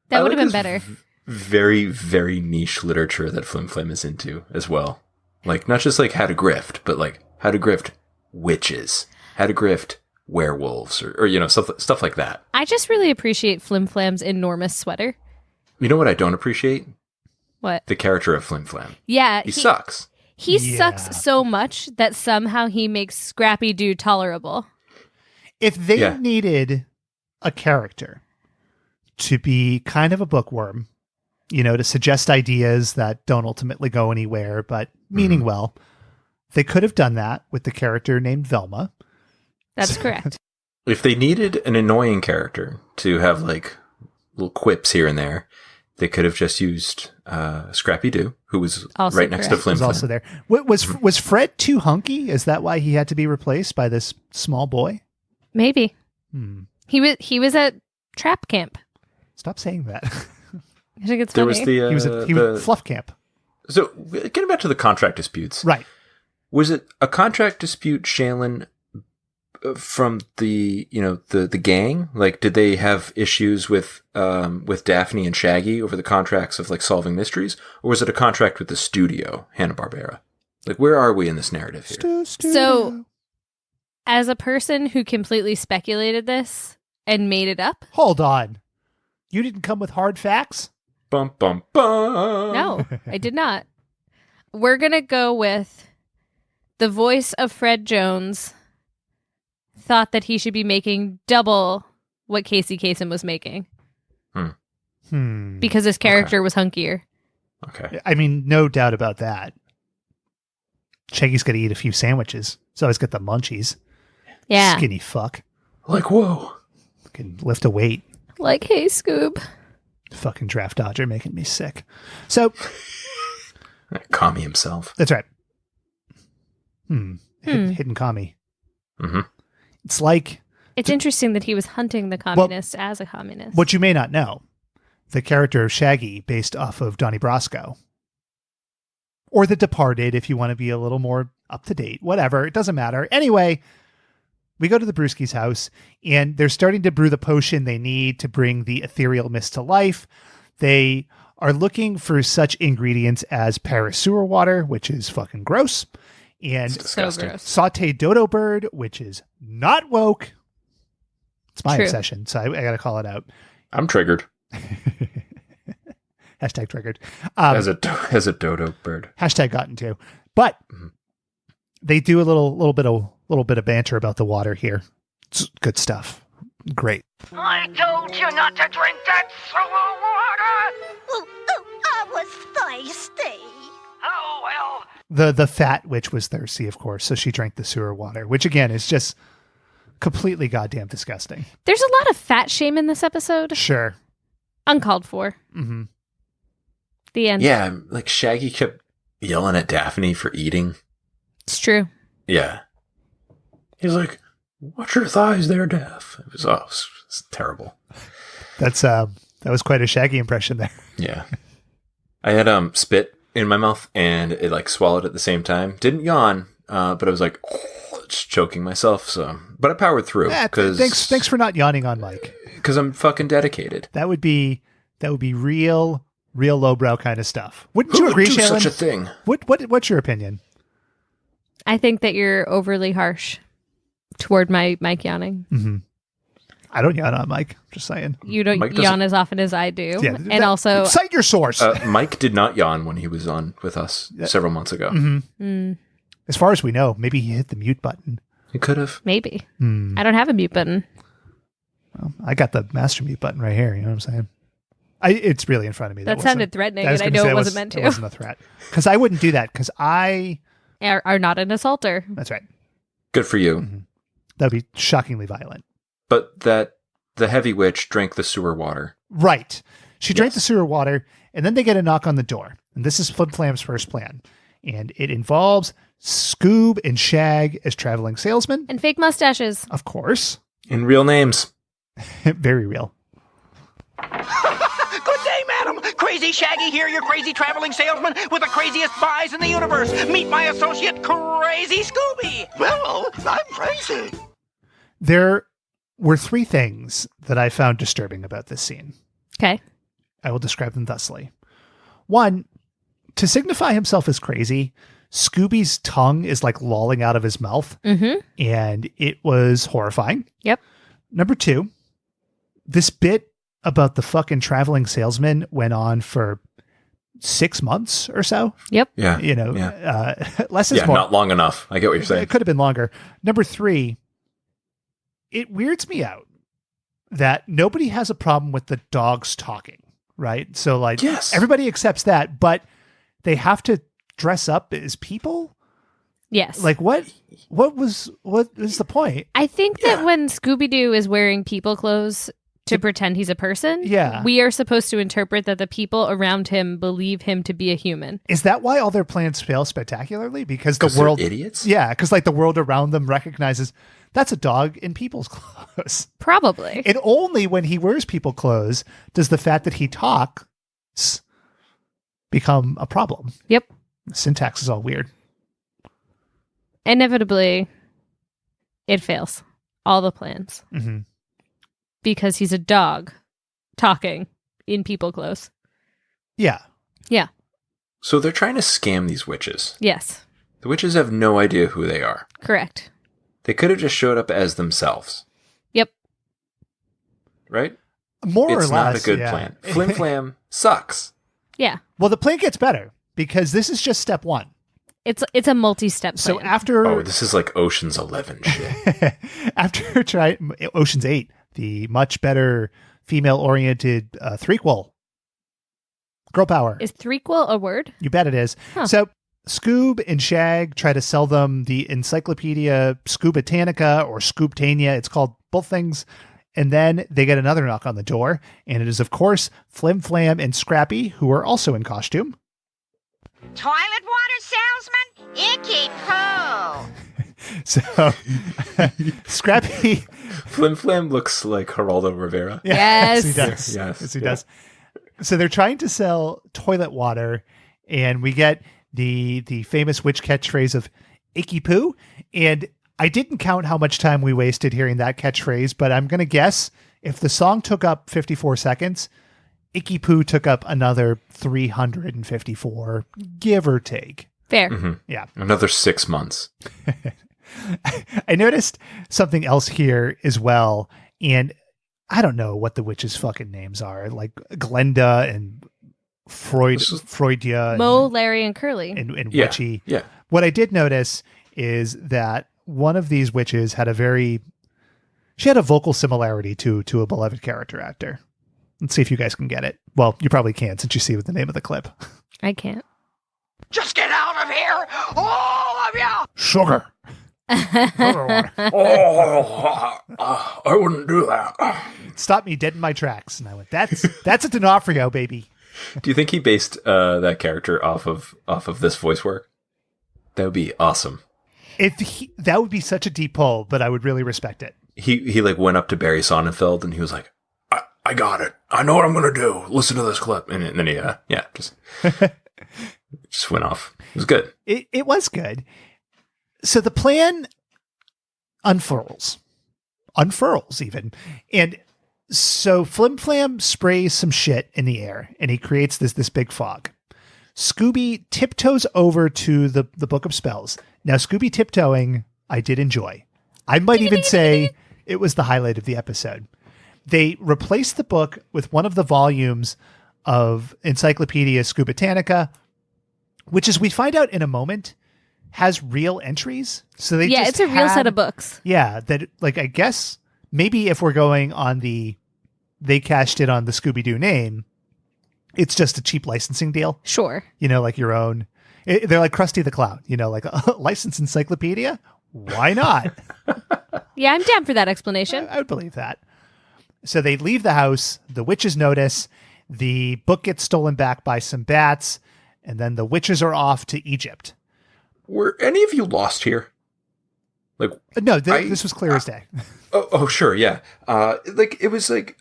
That would have been better. Very, very niche literature that Flimflam is into as well. Like, not just like how to grift, but like how to grift witches, how to grift werewolves, or you know, stuff like that. I just really appreciate Flimflam's enormous sweater. You know what I don't appreciate? What? The character of Flimflam. Yeah. He sucks. He sucks so much that somehow he makes Scrappy Doo tolerable. If they needed a character to be kind of a bookworm, you know, to suggest ideas that don't ultimately go anywhere, but meaning well, they could have done that with the character named Velma. That's correct. If they needed an annoying character to have like little quips here and there, they could have just used Scrappy Doo, who was also right next to Flimflam. Was also there. Was Fred too hunky? Is that why he had to be replaced by this small boy? Maybe. He was at trap camp. Stop saying that. I think it's there funny. was he was fluff camp. So getting back to the contract disputes, right? Was it a contract dispute, Shaylin, from the gang? Like, did they have issues with Daphne and Shaggy over the contracts of like solving mysteries, or was it a contract with the studio, Hanna-Barbera? Like, where are we in this narrative here? So, as a person who completely speculated this and made it up, hold on, you didn't come with hard facts. Bum bum bum. No, I did not. We're gonna go with the voice of Fred Jones. Thought that he should be making double what Casey Kasem was making. Because his character was hunkier. Okay. I mean, no doubt about that. Shaggy's got to eat a few sandwiches. So he's got the munchies. Yeah. Skinny fuck. Like, whoa. Can lift a weight. Like, hey, Scoob. Fucking draft dodger making me sick. So Kami himself. That's right. Hidden Kami. Mm-hmm. It's like... It's interesting that he was hunting the communist as a communist. What you may not know, the character of Shaggy based off of Donnie Brasco. Or The Departed, if you want to be a little more up-to-date. Whatever, it doesn't matter. Anyway, we go to the Brewski's house, and they're starting to brew the potion they need to bring the ethereal mist to life. They are looking for such ingredients as Paris sewer water, which is fucking gross, and so gross. sauteed dodo bird, which is not woke. It's my True. obsession, so I got to call it out. I'm triggered. Hashtag triggered. As a dodo bird. Hashtag gotten to. But they do a little bit of banter about the water here. It's good stuff. Great. I told you not to drink that sewer water. I was thirsty. Oh, well. The fat witch was thirsty, of course, so she drank the sewer water, which again is just completely goddamn disgusting. There's a lot of fat shame in this episode. Sure. Uncalled for. Mm-hmm. The end. Yeah, like Shaggy kept yelling at Daphne for eating. It's true. Yeah. He's like, watch your thighs there, Daph. It was terrible. That was quite a Shaggy impression there. Yeah. I had spit in my mouth and it like swallowed at the same time. Didn't yawn, but I was like just choking myself. So, but I powered through. Thanks for not yawning on Mike. Because I'm fucking dedicated. That would be real lowbrow kind of stuff. Wouldn't you Who agree, would do Shaylin? such a thing? What's your opinion? I think that you're overly harsh toward my Mike yawning. Mm-hmm. I don't yawn on Mike. Just saying. You don't Mike yawn as often as I do. Yeah, and also... Cite your source. Mike did not yawn when he was on with us several months ago. Mm-hmm. As far as we know, maybe he hit the mute button. He could have. Maybe. I don't have a mute button. Well, I got the master mute button right here. You know what I'm saying? It's really in front of me. That sounded threatening, and I know it wasn't meant to. It wasn't a threat. Because I wouldn't do that, because I... Are not an assaulter. That's right. Good for you. Mm-hmm. That would be shockingly violent. But the heavy witch drank the sewer water. Right. She drank the sewer water, and then they get a knock on the door. And this is Flimflam's first plan. And it involves Scoob and Shag as traveling salesmen. And fake mustaches. Of course. In real names. Very real. Good day, madam. Crazy Shaggy here, your crazy traveling salesman with the craziest buys in the universe. Meet my associate, Crazy Scooby. Well, I'm crazy. There were three things that I found disturbing about this scene. Okay. I will describe them thusly. One, to signify himself as crazy, Scooby's tongue is like lolling out of his mouth, and it was horrifying. Yep. Number two, this bit about the fucking traveling salesman went on for 6 months or so. Yep. Yeah. You know, less is yeah, more. not long enough. I get what you're saying. It could have been longer. Number three, it weirds me out that nobody has a problem with the dogs talking, right? So like, yes, everybody accepts that, but they have to dress up as people. Yes. Like what is the point? I think that when Scooby-Doo is wearing people clothes to pretend he's a person, we are supposed to interpret that the people around him believe him to be a human. Is that why all their plans fail spectacularly? Because the world idiots? Yeah, because like the world around them recognizes that's a dog in people's clothes. Probably. And only when he wears people clothes does the fact that he talks become a problem. Yep. The syntax is all weird. Inevitably, it fails. All the plans. Mm-hmm. Because he's a dog talking in people clothes. Yeah. Yeah. So they're trying to scam these witches. Yes. The witches have no idea who they are. Correct. They could have just showed up as themselves. Yep. Right? More or less. It's not a good plan. Flimflam sucks. Yeah. Well, the plan gets better because this is just step one. It's a multi-step plan. So after... Oh, this is like Ocean's 11 shit. After Ocean's 8, the much better female-oriented threequel. Girl power. Is threequel a word? You bet it is. Huh. So Scoob and Shag try to sell them the Encyclopedia Scoobotanica or Scoobtania. It's called both things. And then they get another knock on the door. And it is, of course, Flimflam and Scrappy, who are also in costume. Toilet water salesman? Icky poo. So, Scrappy. Flimflam looks like Geraldo Rivera. Yes. he does. Yes. Yes, he does. So they're trying to sell toilet water, and we get the famous witch catchphrase of "icky poo." And I didn't count how much time we wasted hearing that catchphrase, but I'm going to guess if the song took up 54 seconds, "icky poo" took up another 354, give or take. Fair. Mm-hmm. Yeah. Another 6 months. I noticed something else here as well, and I don't know what the witches' fucking names are, like Glenda and Freudia, Mo, Larry, and Curly. and Yeah. Witchy. Yeah. What I did notice is that one of these witches had she had a vocal similarity to a beloved character actor. Let's see if you guys can get it. Well, you probably can't since you see with the name of the clip. I can't. Just get out of here, all of you! Sugar. I wouldn't do that. Stopped me dead in my tracks, and I went, "That's a D'Onofrio, baby." Do you think he based that character off of this voice work? That would be awesome. That would be such a deep pull, but I would really respect it. He like went up to Barry Sonnenfeld and he was like, I got it. I know what I'm going to do. Listen to this clip. And then he, just went off. It was good. It was good. So the plan unfurls even. And so Flimflam sprays some shit in the air and he creates this big fog. Scooby tiptoes over to the Book of Spells. Now, Scooby tiptoeing, I did enjoy. I might even say it was the highlight of the episode. They replaced the book with one of the volumes of Encyclopedia Scoobotanica, which, as we find out in a moment, has real entries. So it's a real set of books. Yeah, that, like, I guess maybe if we're going on they cashed in on the Scooby Doo name, it's just a cheap licensing deal. Sure. Like your own. They're like Krusty the Clown, like a licensed encyclopedia. Why not? Yeah, I'm down for that explanation. I would believe that. So they leave the house. The witches notice. The book gets stolen back by some bats. And then the witches are off to Egypt. Were any of you lost here? Like, No, this was clear as day. Oh, sure. Yeah. It was like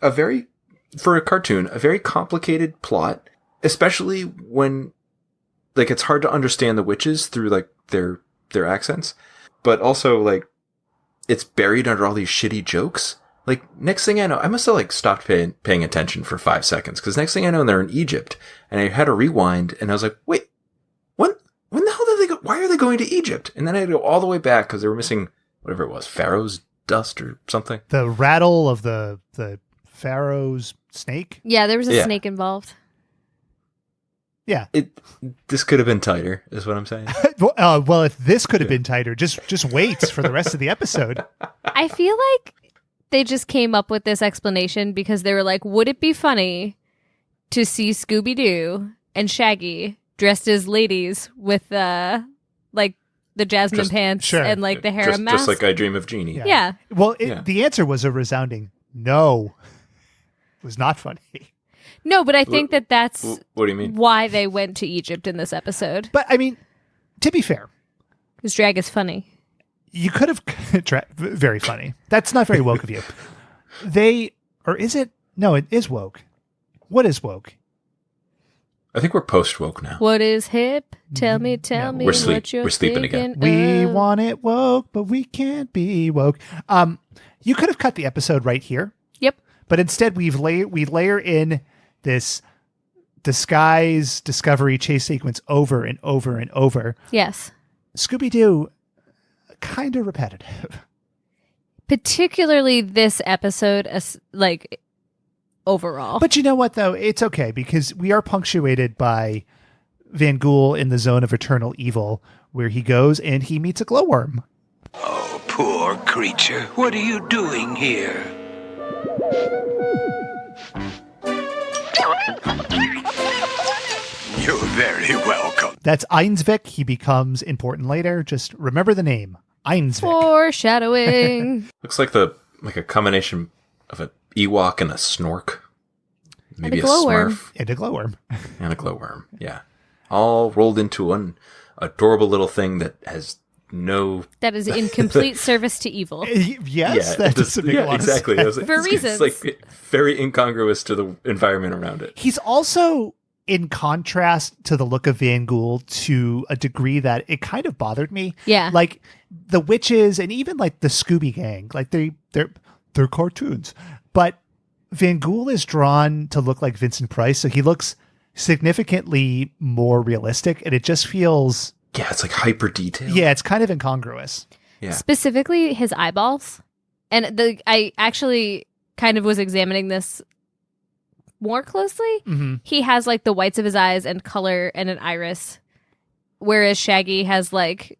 for a cartoon, a very complicated plot, especially when like it's hard to understand the witches through like their accents, but also like it's buried under all these shitty jokes. Like next thing I know, I must have like stopped paying attention for 5 seconds because next thing I know, they're in Egypt, and I had to rewind, and I was like, wait, when the hell did they go? Why are they going to Egypt? And then I had to go all the way back because they were missing whatever it was, Pharaoh's dust or something. The rattle of the Pharaoh's snake. Yeah, there was a snake involved. Yeah. This could have been tighter, is what I'm saying. Well, if this could have been tighter, just wait for the rest of the episode. I feel like they just came up with this explanation because they were like, would it be funny to see Scooby-Doo and Shaggy dressed as ladies with like the jasmine pants and like the harem mask? Just like I Dream of Jeannie. Yeah. Well, the answer was a resounding no. It was not funny. No, but I think that's what do you mean? Why they went to Egypt in this episode. But I mean, to be fair, because drag is funny. You could have very funny. That's not very woke of you. Is it? No, it is woke. What is woke? I think we're post woke now. What is hip? Tell me what you're sleeping again. We want it woke, but we can't be woke. You could have cut the episode right here. Yep. But instead, we layer in this disguise discovery chase sequence over and over and over. Yes. Scooby-Doo, kind of repetitive. Particularly this episode, like overall. But you know what, though? It's okay because we are punctuated by Van Gool in the zone of eternal evil, where he goes and he meets a glowworm. Oh, poor creature. What are you doing here? You're very welcome. That's Einsvik. He becomes important later. Just remember the name. Einsvik. Foreshadowing. Looks like a combination of an Ewok and a Snork. Maybe and a glowworm. Smurf. And a glowworm. And a glowworm. Yeah. all rolled into one adorable little thing that has no... That is in complete service to evil. Yes, that doesn't make a lot exactly. of sense. For reasons. It's like very incongruous to the environment around it. He's also in contrast to the look of Van Gool to a degree that it kind of bothered me. Yeah. Like the witches and even like the Scooby Gang, like they're cartoons. But Van Gool is drawn to look like Vincent Price, so he looks significantly more realistic, and it just feels... Yeah, it's like hyper detailed. Yeah, it's kind of incongruous. Yeah. Specifically his eyeballs. And I actually kind of was examining this more closely. Mm-hmm. He has like the whites of his eyes and color and an iris, whereas Shaggy has like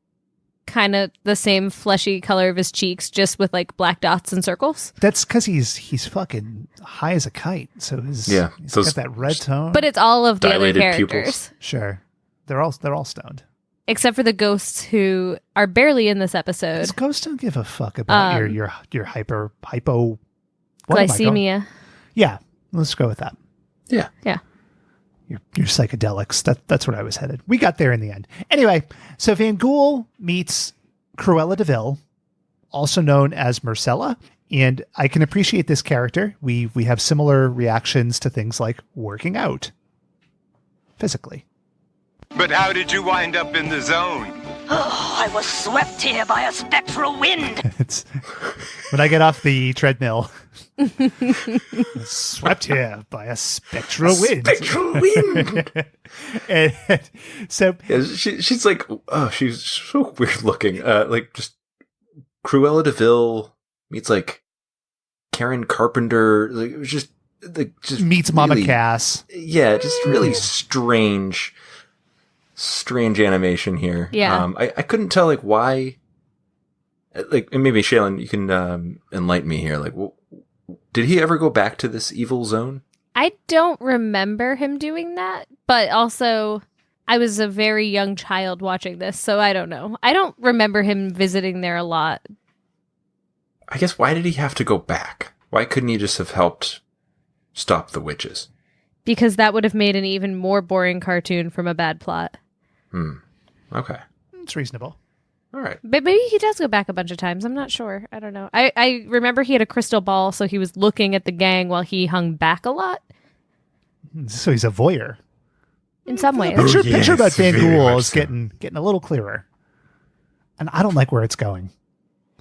kind of the same fleshy color of his cheeks, just with like black dots and circles. That's because he's fucking high as a kite, so he's got that red tone. But it's all of the other Dilated characters. pupils. Sure, they're all stoned. Except for the ghosts who are barely in this episode. Because ghosts don't give a fuck about your hypo. What am I going- Glycemia. Yeah, let's go with that. Yeah. Yeah. Your psychedelics. That's where I was headed. We got there in the end. Anyway, so Van Gool meets Cruella de Vil, also known as Marcella, and I can appreciate this character. We have similar reactions to things like working out physically. But how did you wind up in the zone? Oh, I was swept here by a spectral wind. It's when I get off the treadmill. Swept here by a spectral wind. Spectral wind. and so she's like, oh, she's so weird looking. Like just Cruella de Vil meets like Karen Carpenter. Like it was just meets really, Mama Cass. Yeah, just really strange animation here. Yeah. I couldn't tell like why. Like, and maybe Shaylin, you can enlighten me here. Like, did he ever go back to this evil zone? I don't remember him doing that, but also I was a very young child watching this, so I don't know. I don't remember him visiting there a lot. I guess why did he have to go back? Why couldn't he just have helped stop the witches? Because that would have made an even more boring cartoon from a bad plot. Okay. It's reasonable. All right. But maybe he does go back a bunch of times. I'm not sure. I don't know. I remember he had a crystal ball, so he was looking at the gang while he hung back a lot. So he's a voyeur. In some ways. Picture about Van very Gool much is so. getting a little clearer. And I don't like where it's going.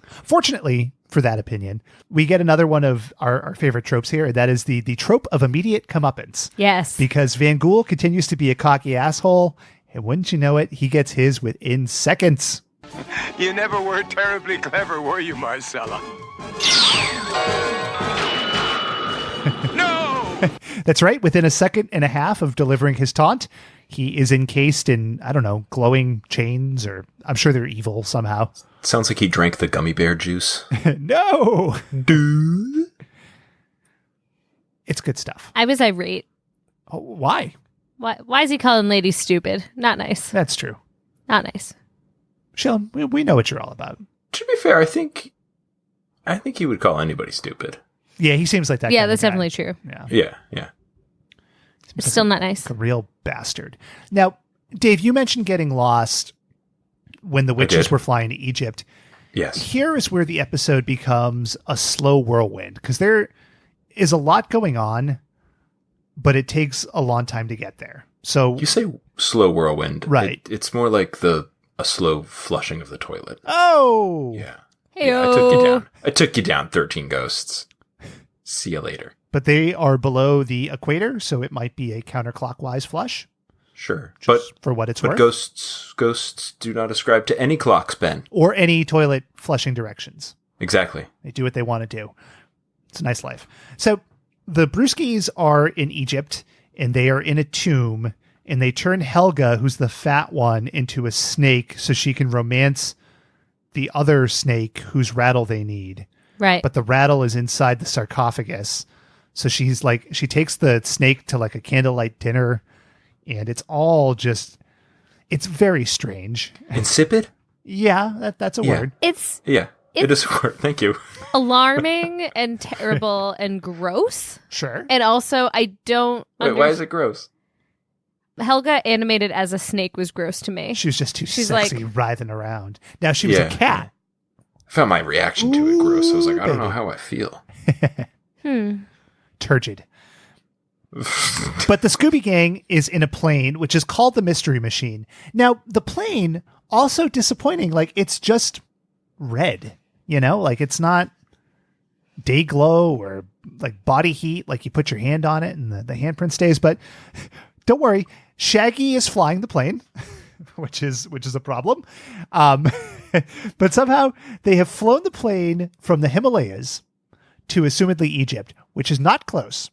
Fortunately, for that opinion, we get another one of our favorite tropes here, and that is the trope of immediate comeuppance. Yes. Because Van Gool continues to be a cocky asshole, and wouldn't you know it, he gets his within seconds. You never were terribly clever, were you, Marcella? No! That's right. Within a second and a half of delivering his taunt, he is encased in, I don't know, glowing chains, or I'm sure they're evil somehow. Sounds like he drank the gummy bear juice. No! Dude. It's good stuff. I was irate. Oh, why? Why is he calling ladies stupid? Not nice. That's true. Not nice. Shaylin, we know what you're all about. To be fair, I think he would call anybody stupid. Yeah, he seems like that. Yeah, kind of that's guy. definitely true. Yeah. Yeah. It's still not nice. A real bastard. Now, Dave, you mentioned getting lost when the witches were flying to Egypt. Yes. Here is where the episode becomes a slow whirlwind, because there is a lot going on, but it takes a long time to get there. So You say slow whirlwind. Right. It's more like a slow flushing of the toilet. Oh! Yeah. Heyo. I took you down, 13 ghosts. See you later. But they are below the equator, so it might be a counterclockwise flush. Sure. Just for what it's worth. Ghosts do not ascribe to any clocks, Ben. Or any toilet flushing directions. Exactly. They do what they want to do. It's a nice life. So the Brewskis are in Egypt, and they are in a tomb, and they turn Helga, who's the fat one, into a snake so she can romance the other snake whose rattle they need. Right. But the rattle is inside the sarcophagus. So she takes the snake to like a candlelight dinner, and it's all just, it's very strange. Insipid? Yeah, that's a word. Yeah, it is a word. Thank you. Alarming and terrible and gross. Sure. And also, I don't Wait, why is it gross? Helga animated as a snake was gross to me. She was just too She's sexy, writhing around. Now she was a cat. I found my reaction to it gross. I was like, I don't know baby. how I feel. Turgid. But the Scooby Gang is in a plane, which is called the Mystery Machine. Now, the plane, also disappointing. Like, it's just red, Like, it's not day glow or, like, body heat. Like, you put your hand on it and the handprint stays. But don't worry. Shaggy is flying the plane, which is a problem. But somehow they have flown the plane from the Himalayas to, assumedly, Egypt, which is not close.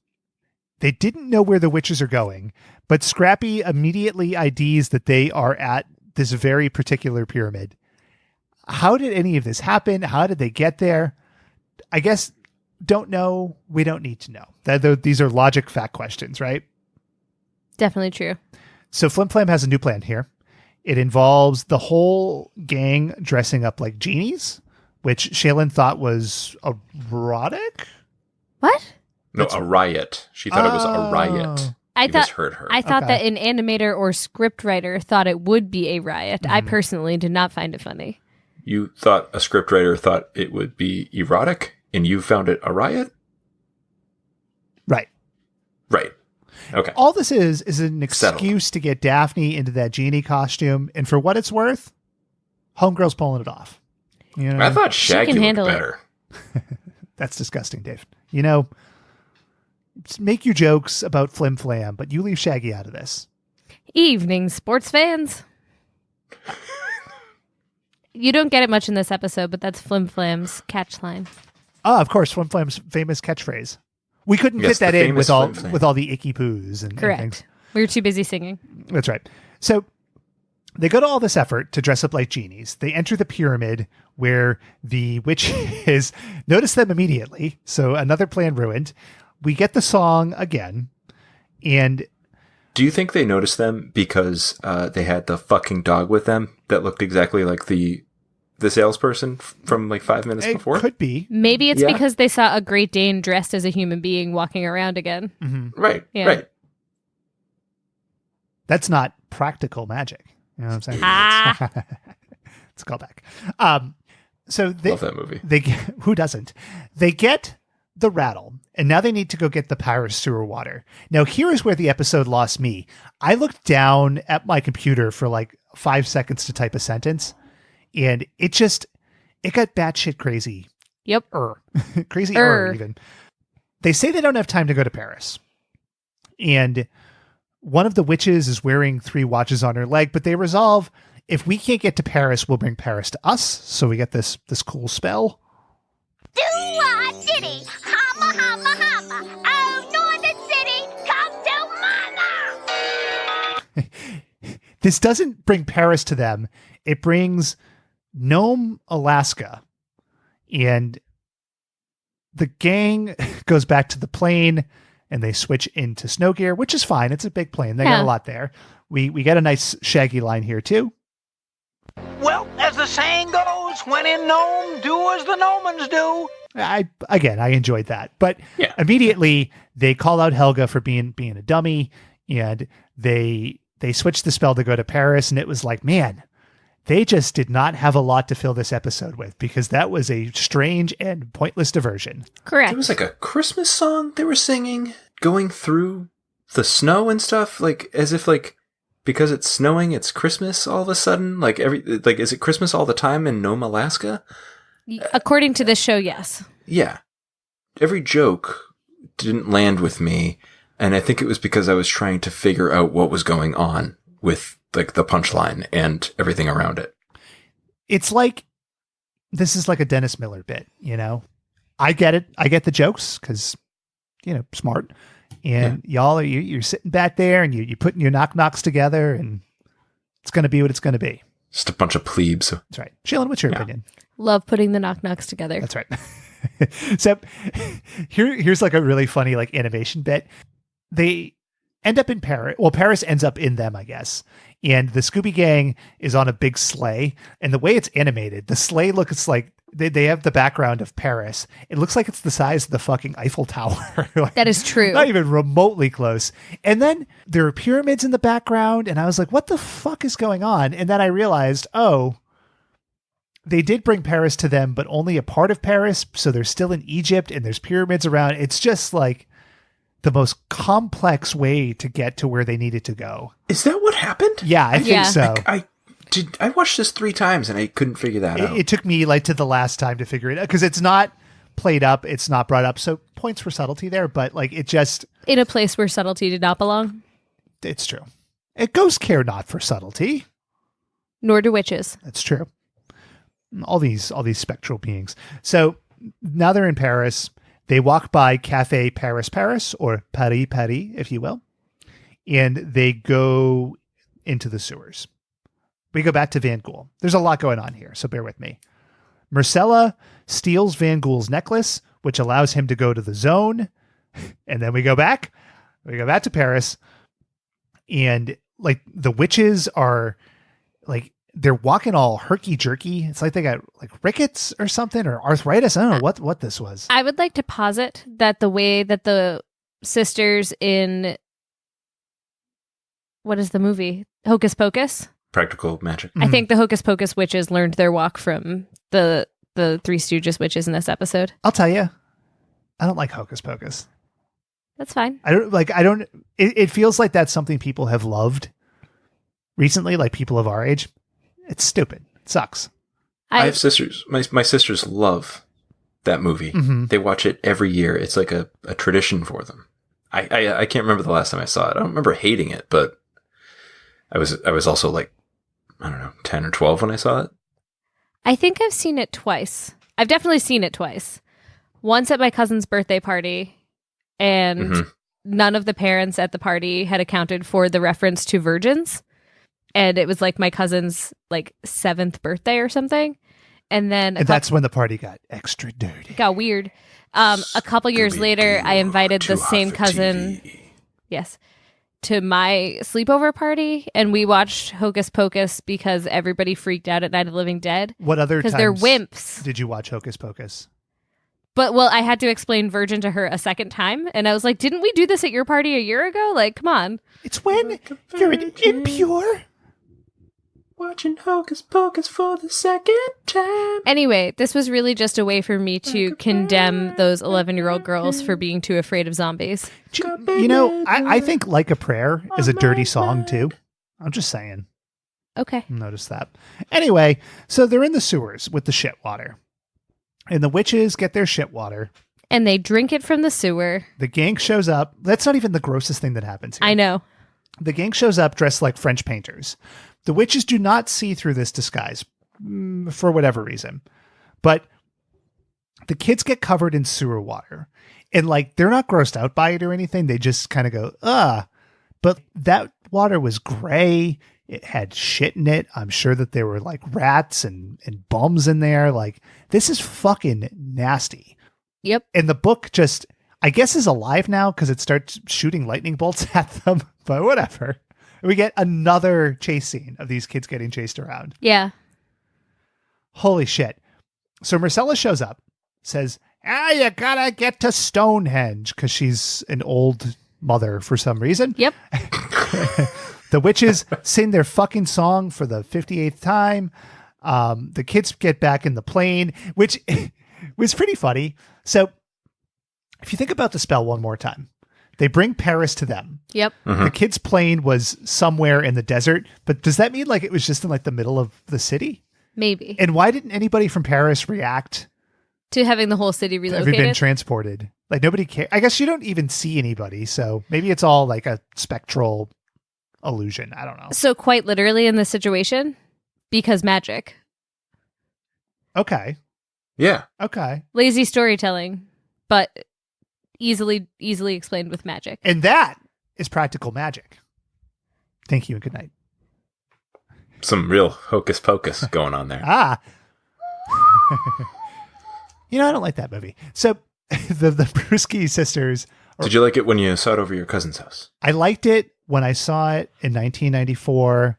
They didn't know where the witches are going, but Scrappy immediately IDs that they are at this very particular pyramid. How did any of this happen? How did they get there? I guess, don't know. We don't need to know. These are logic fact questions, right? Definitely true. So Flimflam has a new plan here. It involves the whole gang dressing up like genies, which Shaylin thought was erotic. What? No, a riot. She thought it was a riot. I You misheard her. I thought Okay. that an animator or scriptwriter thought it would be a riot. I personally did not find it funny. You thought a scriptwriter thought it would be erotic, and you found it a riot? Right. Right. Okay. All this is an Settled. excuse to get Daphne into that genie costume. And for what it's worth, Homegirl's pulling it off. I thought Shaggy looked handle it. better. That's disgusting, Dave. Make your jokes about Flim Flam, but you leave Shaggy out of this. Evening, sports fans. You don't get it much in this episode, but that's Flim Flam's catch line. Oh, of course, Flim Flam's famous catchphrase. We couldn't Yes, fit that the in with famous all Flim Flam. with all the icky poos and Correct. things. We were too busy singing. That's right. So they go to all this effort to dress up like genies. They enter the pyramid where the witches notice them immediately. So another plan ruined. We get the song again. And Do you think they noticed them because they had the fucking dog with them that looked exactly like the salesperson from like 5 minutes it before? could be. Maybe it's Yeah. because they saw a Great Dane dressed as a human being walking around again. Right. Yeah. Right. That's not practical magic. You know what I'm saying? Ah. It's a callback. So they, Love that movie. who doesn't? They get the rattle, and now they need to go get the Paris sewer water. Now, here is where the episode lost me. I looked down at my computer for like 5 seconds to type a sentence, and it got batshit crazy. Yep. Crazy Er. even. They say they don't have time to go to Paris. And one of the witches is wearing 3 watches on her leg, but they resolve, if we can't get to Paris, we'll bring Paris to us. So we get this cool spell. Doooooo City, hama hama hama. Oh, Northern City, come to mama. This doesn't bring Paris to them. It brings Nome, Alaska. And the gang goes back to the plane and they switch into snow gear, which is fine. It's a big plane. They got Yeah. a lot there. We get a nice Shaggy line here too. Well, as the saying goes, when in Nome, do as the Nomans do. I enjoyed that. But Yeah. immediately they call out Helga for being a dummy, and they switched the spell to go to Paris, and it was like, man, they just did not have a lot to fill this episode with, because that was a strange and pointless diversion. Correct. It was like a Christmas song they were singing, going through the snow and stuff, like as if like because it's snowing, it's Christmas all of a sudden. Like is it Christmas all the time in Nome, Alaska? According to this show, yes. Yeah. Every joke didn't land with me, and I think it was because I was trying to figure out what was going on with like the punchline and everything around it. It's like, this is like a Dennis Miller bit, I get it. I get the jokes because, smart. And y'all you're sitting back there and you're putting your knock-knocks together, and it's going to be what it's going to be. Just a bunch of plebes. That's right. Shaylin, what's your opinion? Love putting the knock-knocks together. That's right. So here's like a really funny like animation bit. They end up in Paris. Well, Paris ends up in them, I guess. And the Scooby Gang is on a big sleigh. And the way it's animated, the sleigh looks like they have the background of Paris. It looks like it's the size of the fucking Eiffel Tower. Like, That is true. not even remotely close. And then there are pyramids in the background, and I was like, what the fuck is going on? And then I realized, oh, they did bring Paris to them, but only a part of Paris. So they're still in Egypt, and there's pyramids around. It's just like the most complex way to get to where they needed to go. Is that what happened? Yeah, I think so. I watched this 3 times and I couldn't figure that out. It took me like to the last time to figure it out because it's not played up, it's not brought up. So points for subtlety there, but like it just In a place where subtlety did not belong. it's true. Ghosts care not for subtlety. Nor do witches. That's true. All these spectral beings. So now they're in Paris. They walk by Cafe Paris Paris, or Paris Paris, if you will, and they go into the sewers. We go back to Van Gool. There's a lot going on here, so bear with me. Marcella steals Van Gool's necklace, which allows him to go to the zone. And then we go back. We go back to Paris. And like the witches are like, they're walking all herky-jerky. It's like they got like rickets or something or arthritis. I don't know what this was. I would like to posit that the way that the sisters in... What is the movie? Hocus Pocus? Practical magic. I think the Hocus Pocus witches learned their walk from the Three Stooges witches in this episode. I'll tell you, I don't like Hocus Pocus. That's fine. It feels like that's something people have loved recently, like people of our age. It's stupid. It sucks. I have sisters. My sisters love that movie. Mm-hmm. They watch it every year. It's like a tradition for them. I can't remember the last time I saw it. I don't remember hating it, but I was also like, I don't know, 10 or 12 when I saw it. I think I've seen it twice. I've definitely seen it twice. Once at my cousin's birthday party, and none of the parents at the party had accounted for the reference to virgins. And it was like my cousin's like 7th birthday or something. And then that's when the party got extra dirty. Got weird. A couple years later, I invited the same cousin. Yes. To my sleepover party, and we watched Hocus Pocus because everybody freaked out at Night of the Living Dead. What other times because they're wimps. Did you watch Hocus Pocus? But, well, I had to explain virgin to her a second time, and I was like, didn't we do this at your party a year ago? Like, come on. It's when you're an impure. Watching Hocus Pocus for the second time. Anyway, this was really just a way for me to condemn those 11-year-old girls for being too afraid of zombies. You know, I think Like a Prayer is a dirty song, too. I'm just saying. Okay. Notice that. Anyway, so they're in the sewers with the shit water. And the witches get their shit water. And they drink it from the sewer. The gang shows up. That's not even the grossest thing that happens here. I know. The gang shows up dressed like French painters. The witches do not see through this disguise for whatever reason. But the kids get covered in sewer water. And like, they're not grossed out by it or anything. They just kind of go, ugh. But that water was gray. It had shit in it. I'm sure that there were like rats and bums in there. Like, this is fucking nasty. Yep. And the book just, I guess, is alive now because it starts shooting lightning bolts at them. But whatever. We get another chase scene of these kids getting chased around. Yeah. Holy shit. So Marcella shows up, says, you gotta get to Stonehenge, because she's an old mother for some reason. Yep. The witches sing their fucking song for the 58th time. The kids get back in the plane, which was pretty funny. So if you think about the spell one more time, they bring Paris to them. Yep. The kids' plane was somewhere in the desert, but does that mean like it was just in like the middle of the city? Maybe. And why didn't anybody from Paris react to having the whole city relocated? Have been transported? Like nobody cares. I guess you don't even see anybody, so maybe it's all like a spectral illusion. I don't know. So quite literally in this situation, because magic. Okay. Yeah. Okay. Lazy storytelling, but easily explained with magic. And that is practical magic. Thank you and good night. Some real hocus pocus going on there. You know, I don't like that movie. So the Brewski sisters. Did you like it when you saw it over your cousin's house? I liked it when I saw it in 1994.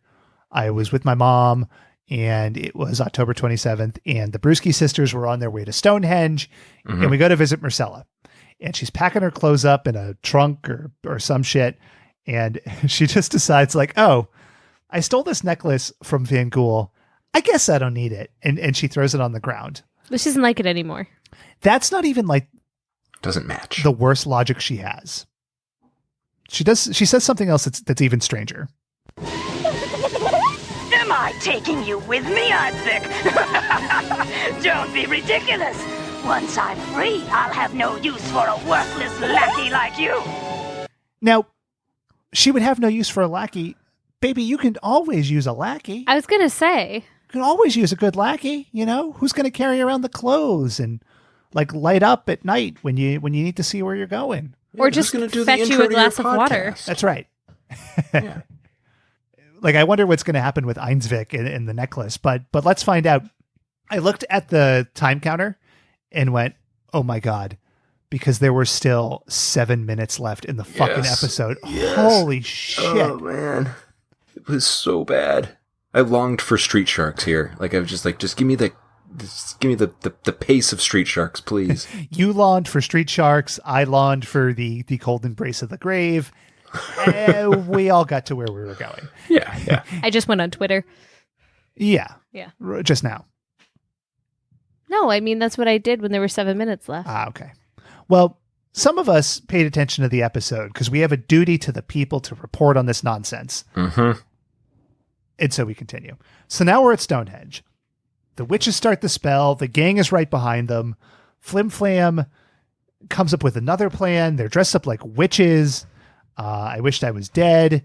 I was with my mom and it was October 27th, and the Brewski sisters were on their way to Stonehenge, and we go to visit Marcella, and she's packing her clothes up in a trunk or some shit, and she just decides like, oh, I stole this necklace from Van Gool. I guess I don't need it. And she throws it on the ground. But she doesn't like it anymore. That's not even like Doesn't match. the worst logic she has. She says something else that's even stranger. Am I taking you with me, Isaac? Don't be ridiculous. Once I'm free, I'll have no use for a worthless lackey like you. Now, she would have no use for a lackey. Baby, you can always use a lackey. I was going to say. You can always use a good lackey, you know? Who's going to carry around the clothes and like light up at night when you need to see where you're going? Or just fetch you a glass of water. That's right. Yeah. Like, I wonder what's going to happen with Einsvik and the necklace, but let's find out. I looked at the time counter and went, oh my God, because there were still 7 minutes left in the fucking episode. Yes. Holy shit. Oh, man. It was so bad. I longed for Street Sharks here. Like, I was just like, just give me the pace of Street Sharks, please. You longed for Street Sharks. I longed for the cold embrace of the grave. We all got to where we were going. Yeah. I just went on Twitter. Yeah. Yeah. Just now. No, I mean, that's what I did when there were 7 minutes left. Okay. Well, some of us paid attention to the episode because we have a duty to the people to report on this nonsense. Mm-hmm. And so we continue. So now we're at Stonehenge. The witches start the spell. The gang is right behind them. Flimflam comes up with another plan. They're dressed up like witches. I wished I was dead.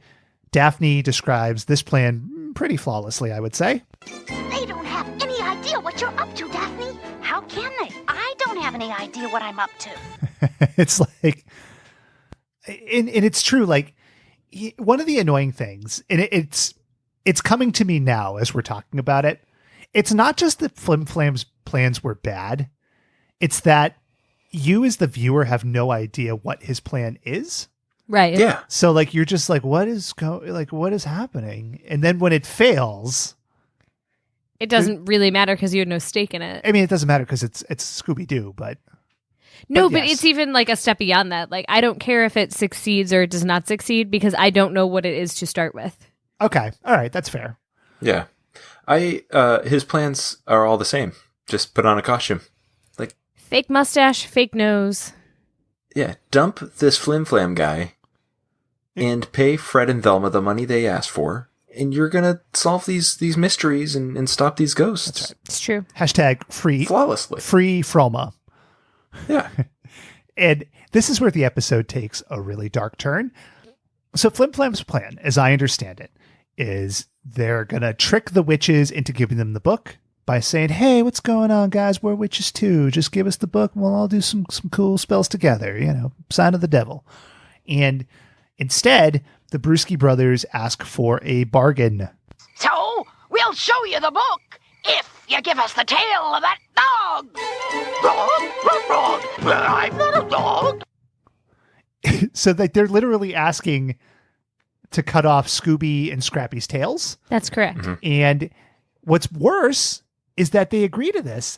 Daphne describes this plan pretty flawlessly, I would say. They don't have any idea what you're up to, Daphne. How can they? I don't have any idea what I'm up to. It's like, and it's true. Like, one of the annoying things, and it's coming to me now as we're talking about it. It's not just that Flimflam's plans were bad. It's that you as the viewer have no idea what his plan is. Right. Yeah. So like, you're just like, what is happening? And then when it fails, It doesn't really matter because you had no stake in it. I mean, it doesn't matter because it's Scooby Doo, but No, but but yes. it's even like a step beyond that. Like, I don't care if it succeeds or it does not succeed because I don't know what it is to start with. Okay. All right. That's fair. Yeah. His plans are all the same. Just put on a costume. Like, Fake mustache, fake nose. yeah, dump this Flimflam guy and pay Fred and Velma the money they asked for, and you're gonna solve these mysteries and stop these ghosts. That's right. It's true. Hashtag free Flawlessly. free Froma. Yeah. And this is where the episode takes a really dark turn. So Flimflam's plan, as I understand it, is they're going to trick the witches into giving them the book by saying, hey, what's going on, guys? We're witches too. Just give us the book and we'll all do some cool spells together, sign of the devil. And instead, the Brewski brothers ask for a bargain. So, we'll show you the book if you give us the tail of that dog. Dog? I'm not a dog. So that they're literally asking to cut off Scooby and Scrappy's tails. That's correct. Mm-hmm. And what's worse is that they agree to this.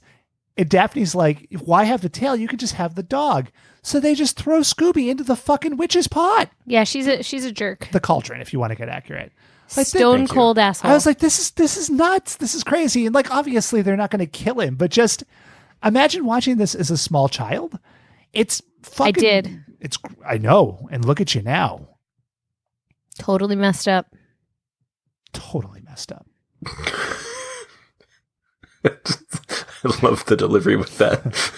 And Daphne's like, why have the tail? You could just have the dog. So they just throw Scooby into the fucking witch's pot. Yeah, she's a jerk. The cauldron, if you want to get accurate. Like, Stone cold asshole. I was like, this is nuts. This is crazy. And like, obviously they're not going to kill him, but just imagine watching this as a small child. It's fucking, I did. I know. And look at you now. Totally messed up. Totally messed up. I love the delivery with that.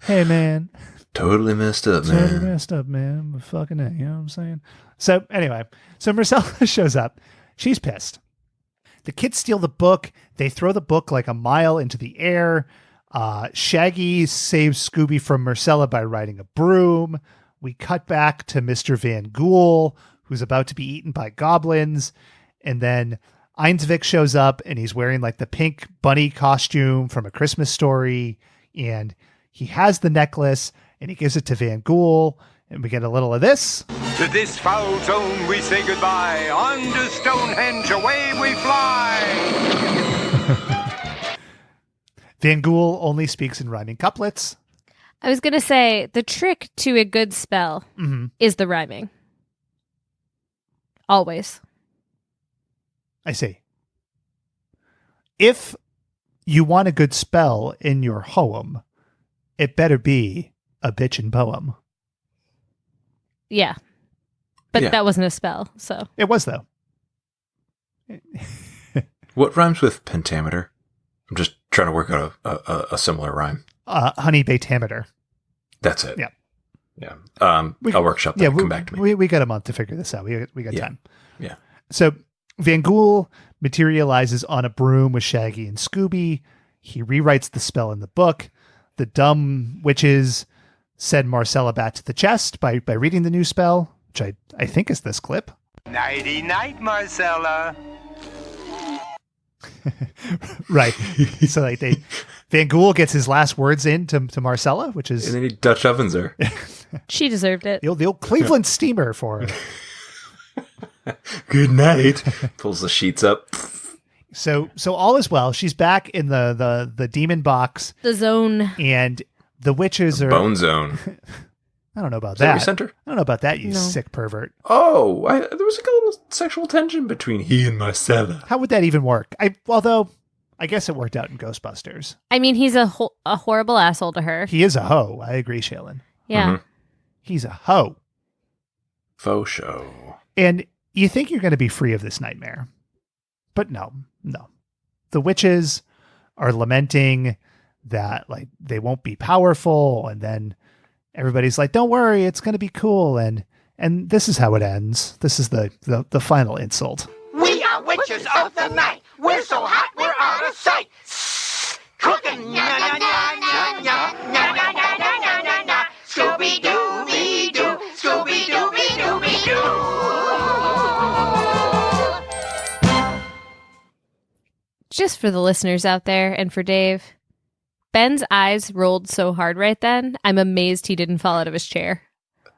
Hey, man. Totally messed up, man. Totally messed up, man. But fucking A, you know what I'm saying? So anyway, so Marcella shows up. She's pissed. The kids steal the book. They throw the book like a mile into the air. Shaggy saves Scooby from Marcella by riding a broom. We cut back to Mr. Van Gool, who's about to be eaten by goblins. And then Einsvik shows up and he's wearing like the pink bunny costume from A Christmas Story. And he has the necklace and he gives it to Van Gool. And we get a little of this. To this foul zone we say goodbye. On to Stonehenge away we fly. Van Gool only speaks in rhyming couplets. I was going to say the trick to a good spell is the rhyming. Always. I see. If you want a good spell in your hoem, it better be a bitchin' poem. Yeah. But Yeah. that wasn't a spell, so. It was, though. What rhymes with pentameter? I'm just trying to work out a similar rhyme. Honey batameter. That's it. Yeah. Yeah. I'll workshop that. Yeah, Come back to me. We got a month to figure this out. We got time. Yeah. So Van Gool materializes on a broom with Shaggy and Scooby. He rewrites the spell in the book. The dumb witches send Marcella back to the chest by reading the new spell, which I think is this clip. Nighty-night, Marcella. Right. So like Van Gool gets his last words in to Marcella, which is And then he Dutch ovens her. She deserved it. the old Cleveland steamer for her. Good night. Pulls the sheets up. So all is well. She's back in the demon box, The zone. and the witches are. Bone zone. I don't know about Is that that. where you sent her? I don't know about that, you No. sick pervert. Oh, there was like a little sexual tension between He and Marcella. How would that even work? Although I guess it worked out in Ghostbusters. I mean, he's a horrible asshole to her. He is a hoe. I agree, Shaylin. Yeah. He's a hoe. Faux show. And you think you're going to be free of this nightmare. But no. The witches are lamenting that like they won't be powerful, and then everybody's like, don't worry, it's going to be cool. And this is how it ends. This is the final insult. We are witches of the night. We're so hot, we're out of sight. Cooking, nya nya nya nya nya nya nya nya nya nya nya. Scooby Doo me doo, Scooby Doo me doo me doo. Just for the listeners out there and for Dave, Ben's eyes rolled so hard right then, I'm amazed he didn't fall out of his chair.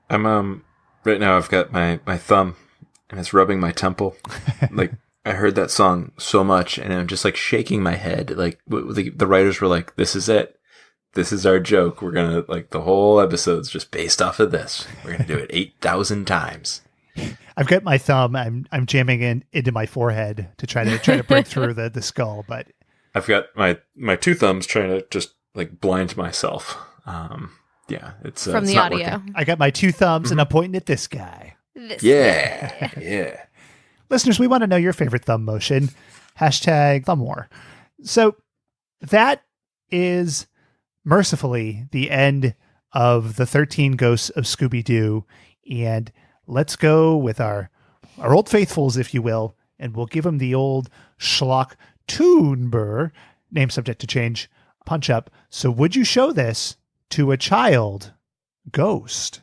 I'm right now I've got my thumb and it's rubbing my temple. Like I heard that song so much and I'm just like shaking my head. Like the writers were like, this is it. This is our joke. We're going to like the whole episode's just based off of this. We're going to do it 8,000 times. I've got my thumb. I'm jamming into my forehead to try to break through the skull, but I've got my two thumbs trying to just like blind myself. Yeah, it's From it's the not audio. working. I got my two thumbs and I'm pointing at this guy. Yeah. Listeners, we want to know your favorite thumb motion. Hashtag thumb war. So that is mercifully the end of the 13 Ghosts of Scooby Doo. And let's go with our old faithfuls, if you will, and we'll give them the old Schlocktoonbrr, name subject to change, punch up. So would you show this to a child ghost?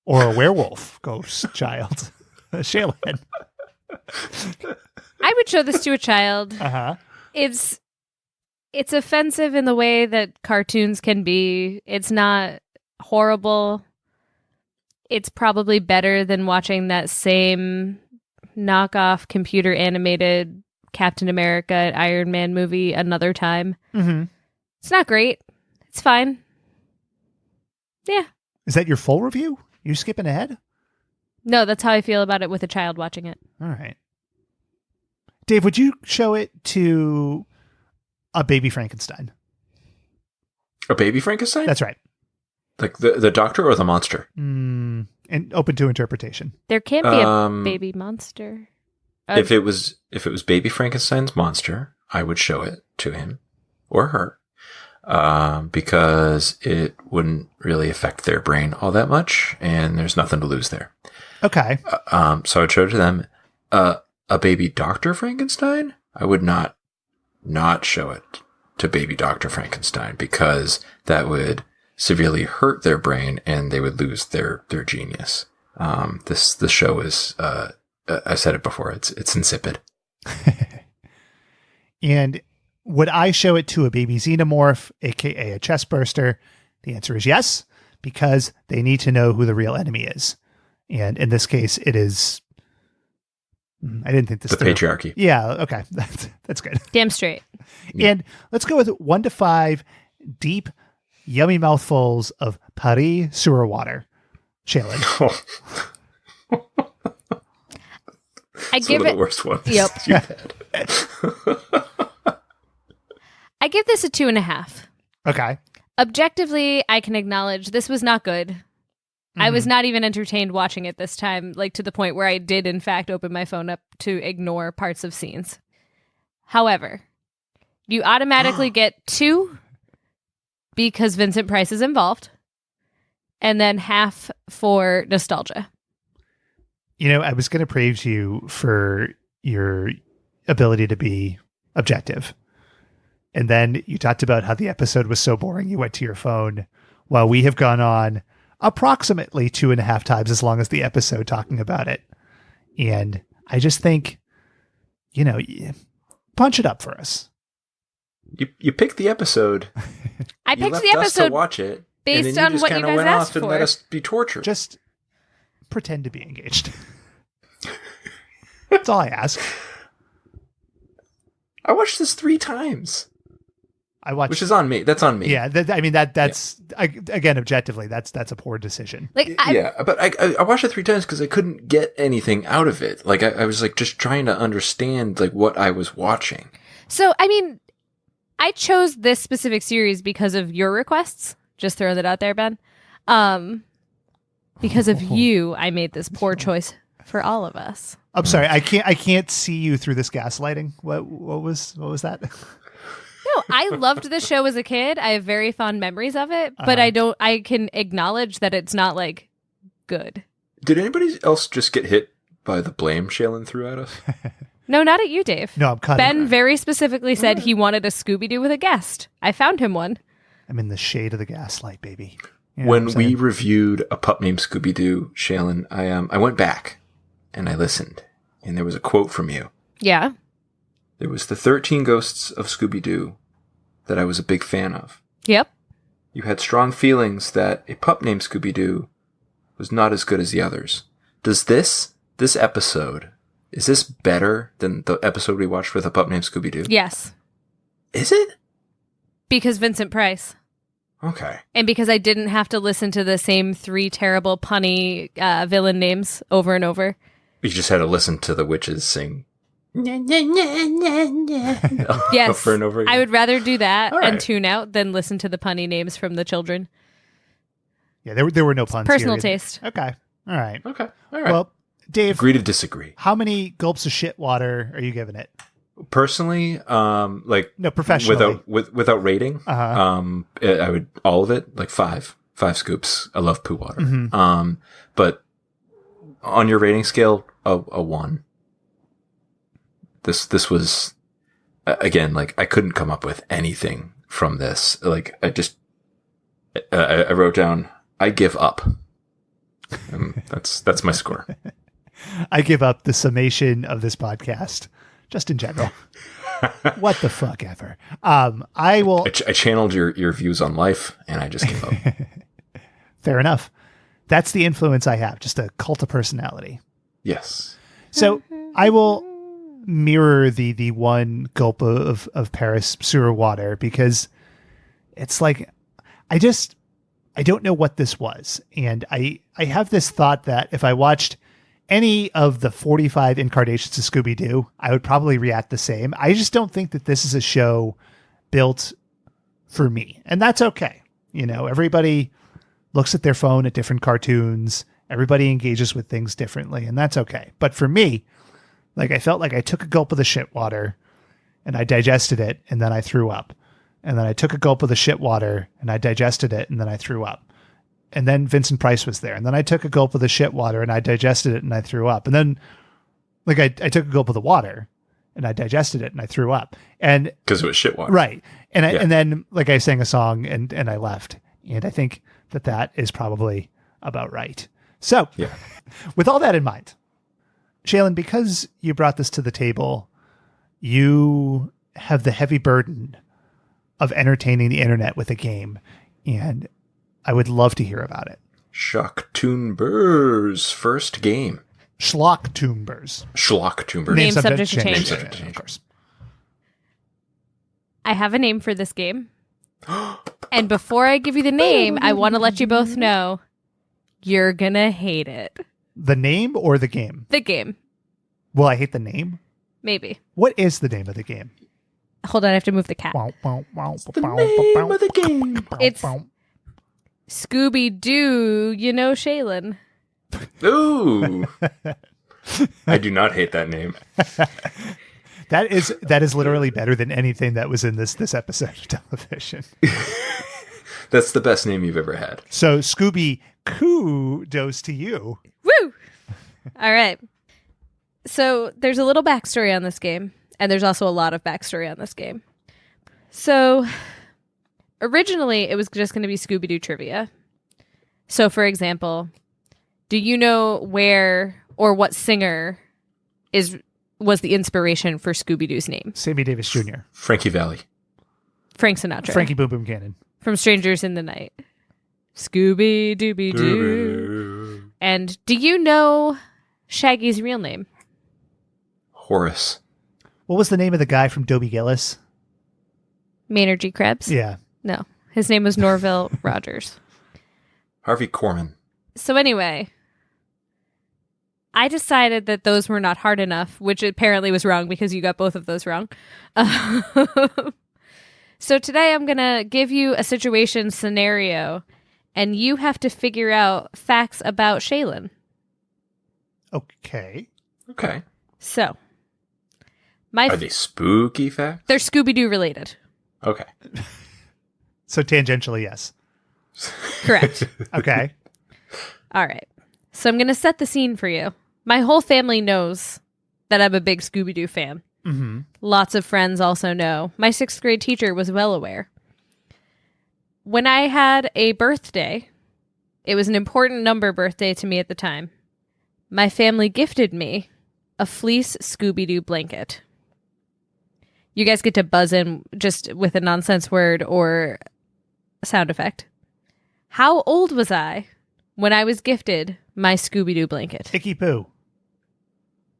Or a werewolf ghost child? Shaylin. I would show this to a child. Uh-huh. It's offensive in the way that cartoons can be. It's not horrible. It's probably better than watching that same knockoff computer animated Captain America and Iron Man movie another time. Mm-hmm. It's not great. It's fine. Yeah. Is that your full review? You skipping ahead? No, that's how I feel about it with a child watching it. All right. Dave, would you show it to a baby Frankenstein? A baby Frankenstein? That's right. Like the doctor or the monster? And open to interpretation. There can't be a baby monster. If it was baby Frankenstein's monster, I would show it to him or her. Because it wouldn't really affect their brain all that much, and there's nothing to lose there. Okay. So I'd show it to them. A baby Dr. Frankenstein, I would not show it to baby Dr. Frankenstein because that would severely hurt their brain and they would lose their genius. The show is, I said it before, it's insipid. And would I show it to a baby xenomorph, aka a chest burster? The answer is yes, because they need to know who the real enemy is. And in this case, it is I didn't think this The patriarchy. Yeah, okay. That's good. Damn straight. And let's go with 1 to 5 deep, yummy mouthfuls of Paris sewer water. Shaylin. I give One of it the worst ones. Yep. you've had. I give this a 2.5. Okay. Objectively, I can acknowledge this was not good. I was not even entertained watching it this time, like to the point where I did, in fact, open my phone up to ignore parts of scenes. However, you automatically get 2 because Vincent Price is involved, and then half for nostalgia. You know, I was going to praise you for your ability to be objective. And then you talked about how the episode was so boring, you went to your phone while we have gone on approximately 2.5 times as long as the episode talking about it. And I just think, you know, punch it up for us. You picked the episode. I You picked left the us episode to watch it based and then on just what you kinda guys went asked off and for. let us be tortured. Just pretend to be engaged. That's all I ask. I watched this 3 times. I watched, Which is on me. That's on me. Yeah, that's again, objectively, that's a poor decision. Like, But I watched it 3 times because I couldn't get anything out of it. Like I was like just trying to understand like what I was watching. So, I mean, I chose this specific series because of your requests. Just throwing that out there, Ben. Because of you, I made this poor choice for all of us. I'm sorry, I can't see you through this gaslighting. What was that? No, I loved the show as a kid. I have very fond memories of it, but I can acknowledge that it's not like good. Did anybody else just get hit by the blame Shaylin threw at us? No, not at you, Dave. No, I'm cutting. Ben very specifically said he wanted a Scooby Doo with a guest. I found him one. I'm in the shade of the gaslight, baby. You know When what I'm we saying? reviewed A Pup Named Scooby Doo, Shaylin, I went back and I listened, and there was a quote from you. Yeah. There was the 13 Ghosts of Scooby Doo that I was a big fan of. Yep. You had strong feelings that A Pup Named Scooby Doo was not as good as the others. Does this episode, is this better than the episode we watched with A Pup Named Scooby Doo? Yes. Is it? Because Vincent Price. Okay. And because I didn't have to listen to the same 3 terrible punny villain names over and over. You just had to listen to the witches sing. Yes. Over and over again. I would rather do that All right. and tune out than listen to the punny names from the children. Yeah, there were no puns. Personal here. taste. Okay. All right. Okay. All right. Well, Dave, Agree to disagree. how many gulps of shit water are you giving it? Personally, like No, professionally. without rating, Uh-huh. I would all of it like 5 scoops. I love poo water. Mm-hmm. But on your rating scale, a 1. This was again like I couldn't come up with anything from this. Like I wrote down I give up. That's my score. I give up the summation of this podcast, just in general. What the fuck ever. I will. I channeled your views on life, and I just gave up. Fair enough. That's the influence I have, just a cult of personality. Yes. So I will mirror the 1 gulp of Paris sewer water because it's like I don't know what this was. And I have this thought that if I watched any of the 45 incarnations of Scooby Doo, I would probably react the same. I just don't think that this is a show built for me. And that's okay. You know, everybody looks at their phone at different cartoons. Everybody engages with things differently, and that's okay. But for me, like I felt like I took a gulp of the shit water and I digested it and then I threw up. And then I took a gulp of the shit water and I digested it and then I threw up. And then Vincent Price was there. And then I took a gulp of the shit water and I digested it and I threw up. And then like I took a gulp of the water and I digested it and I threw up. And because it was shit water. Right. And and then like I sang a song and I left. And I think that is probably about right. So yeah. With all that in mind, Shaylin, because you brought this to the table, you have the heavy burden of entertaining the internet with a game. And I would love to hear about it. Schlocktoonbrr's first game. Schlocktoonbrrs. Schlocktoonbrr. Name subject to change. Name subject to change. Of course. I have a name for this game. And before I give you the name, I want to let you both know you're going to hate it. The name or the game? The game. Will I hate the name? Maybe. What is the name of the game? Hold on, I have to move the cat. The name of the game. It's Scooby Doo, you know, Shaylin. Ooh. I do not hate that name. That is literally better than anything that was in this episode of television. That's the best name you've ever had. So Scooby kudos to you. Woo! All right. So there's a little backstory on this game, and there's also a lot of backstory on this game. So originally, it was just going to be Scooby Doo trivia. So, for example, do you know where or what singer was the inspiration for Scooby Doo's name? Sammy Davis Jr. Frankie Valli. Frank Sinatra. Frankie Boom Boom Cannon. From Strangers in the Night. Scooby Dooby Doo. And do you know Shaggy's real name? Horace. What was the name of the guy from Dobie Gillis? Maynard G. Krebs? Yeah. No. His name was Norville Rogers. Harvey Korman. So anyway, I decided that those were not hard enough, which apparently was wrong because you got both of those wrong. So today I'm going to give you a situation scenario, and you have to figure out facts about Shaylin. Okay. Okay. So, Are they spooky facts? they're Scooby-Doo related. Okay. So tangentially, yes. Correct. Okay. All right. So I'm going to set the scene for you. My whole family knows that I'm a big Scooby-Doo fan. Mm-hmm. Lots of friends also know. My 6th grade teacher was well aware. When I had a birthday, it was an important number birthday to me at the time. My family gifted me a fleece Scooby-Doo blanket. You guys get to buzz in just with a nonsense word or sound effect. How old was I when I was gifted my Scooby-Doo blanket? Icky Poo.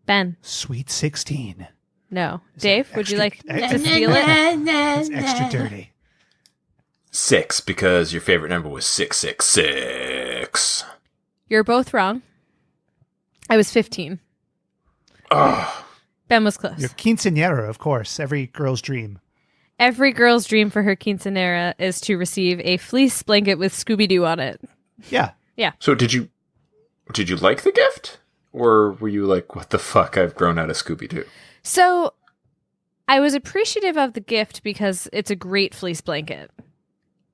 Ben. Sweet 16. No. Dave, would you like extra- to steal it? It's extra dirty. 6, because your favorite number was 666. You're both wrong. I was 15. Oh. Ben was close. Your quinceañera, of course. Every girl's dream. Every girl's dream for her quinceanera is to receive a fleece blanket with Scooby-Doo on it. Yeah. Yeah. So did you like the gift? Or were you like, what the fuck, I've grown out of Scooby-Doo? So I was appreciative of the gift because it's a great fleece blanket.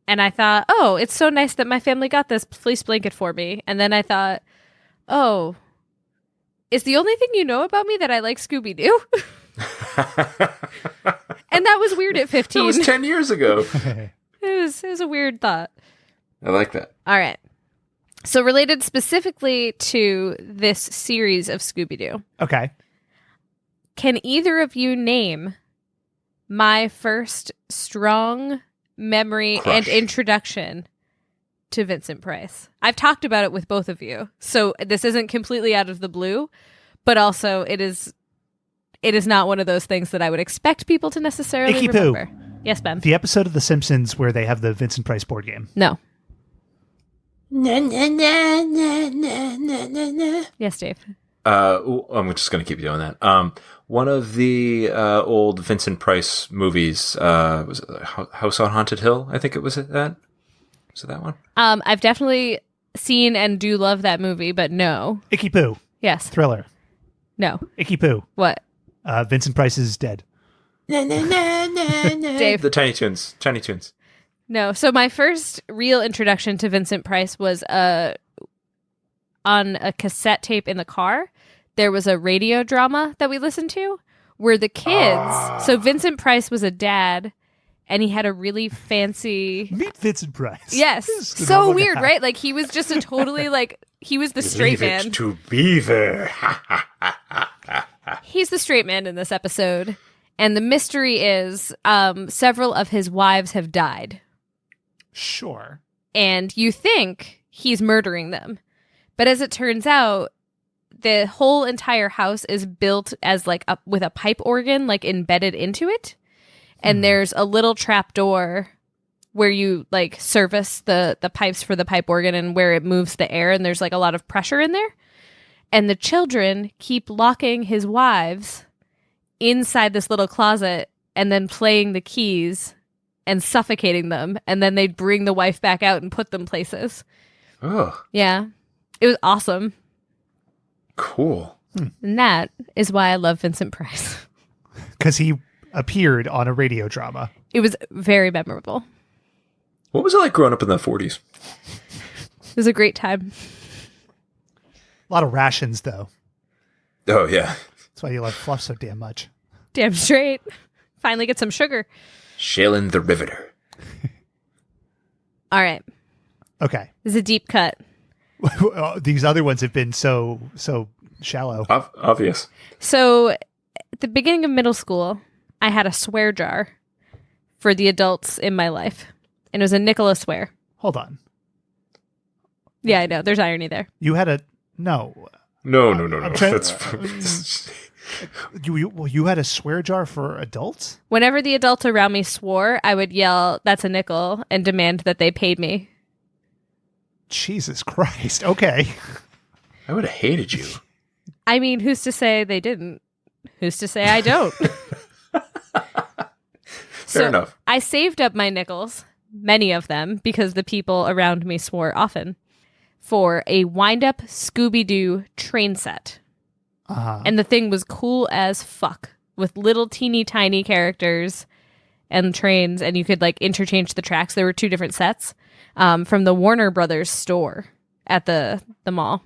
And I thought, oh, it's so nice that my family got this fleece blanket for me. And then I thought, oh, is the only thing you know about me that I like Scooby-Doo? And that was weird at 15. That was 10 years ago. It was a weird thought. I like that. All right. So related specifically to this series of Scooby-Doo. Okay. Can either of you name my first strong memory and introduction to Vincent Price? I've talked about it with both of you, so this isn't completely out of the blue, but also it is not one of those things that I would expect people to necessarily Icky remember. Poo. Yes, Ben? The episode of The Simpsons where they have the Vincent Price board game. No. Yes, Dave. I'm just going to keep doing that. One of the old Vincent Price movies, was it House on Haunted Hill? I think it was that. Was it that one? I've definitely seen and do love that movie, but no. Icky Poo. Yes. Thriller. No. Icky Poo. What? Vincent Price is dead. Dave. The Tiny Toons. No. So my first real introduction to Vincent Price was on a cassette tape in the car. There was a radio drama that we listened to where the kids... So Vincent Price was a dad, and he had a really fancy... Meet Vincent Price. Yes. So weird, right? Like, he was just a totally, like... He was the straight Leave man. it to Beaver. He's the straight man in this episode. And the mystery is several of his wives have died. Sure. And you think he's murdering them. But as it turns out, the whole entire house is built as like with a pipe organ like embedded into it, and there's a little trap door where you like service the pipes for the pipe organ and where it moves the air, and there's like a lot of pressure in there. And the children keep locking his wives inside this little closet and then playing the keys and suffocating them, and then they'd bring the wife back out and put them places. Oh, Yeah. It was awesome. cool. And that is why I love Vincent Price. Because he appeared on a radio drama. It was very memorable. What was it like growing up in the 40s? It was a great time. A lot of rations, though. Oh, yeah. That's why you love Fluff so damn much. Damn straight. Finally get some sugar. Shaylin the Riveter. All right. Okay. This is a deep cut. These other ones have been so shallow. Obvious. So at the beginning of middle school, I had a swear jar for the adults in my life. And it was a nickel a swear. Hold on. Yeah, I know. There's irony there. You had a... No. No. I'm trying- That's You had a swear jar for adults? Whenever the adults around me swore, I would yell, "That's a nickel," and demand that they paid me. Jesus Christ. Okay. I would have hated you. I mean, who's to say they didn't? Who's to say I don't? Fair enough. I saved up my nickels, many of them, because the people around me swore often, for a wind-up Scooby Doo train set. Uh-huh. And the thing was cool as fuck, with little teeny tiny characters and trains, and you could like interchange the tracks. There were 2 different sets from the Warner Brothers store at the mall.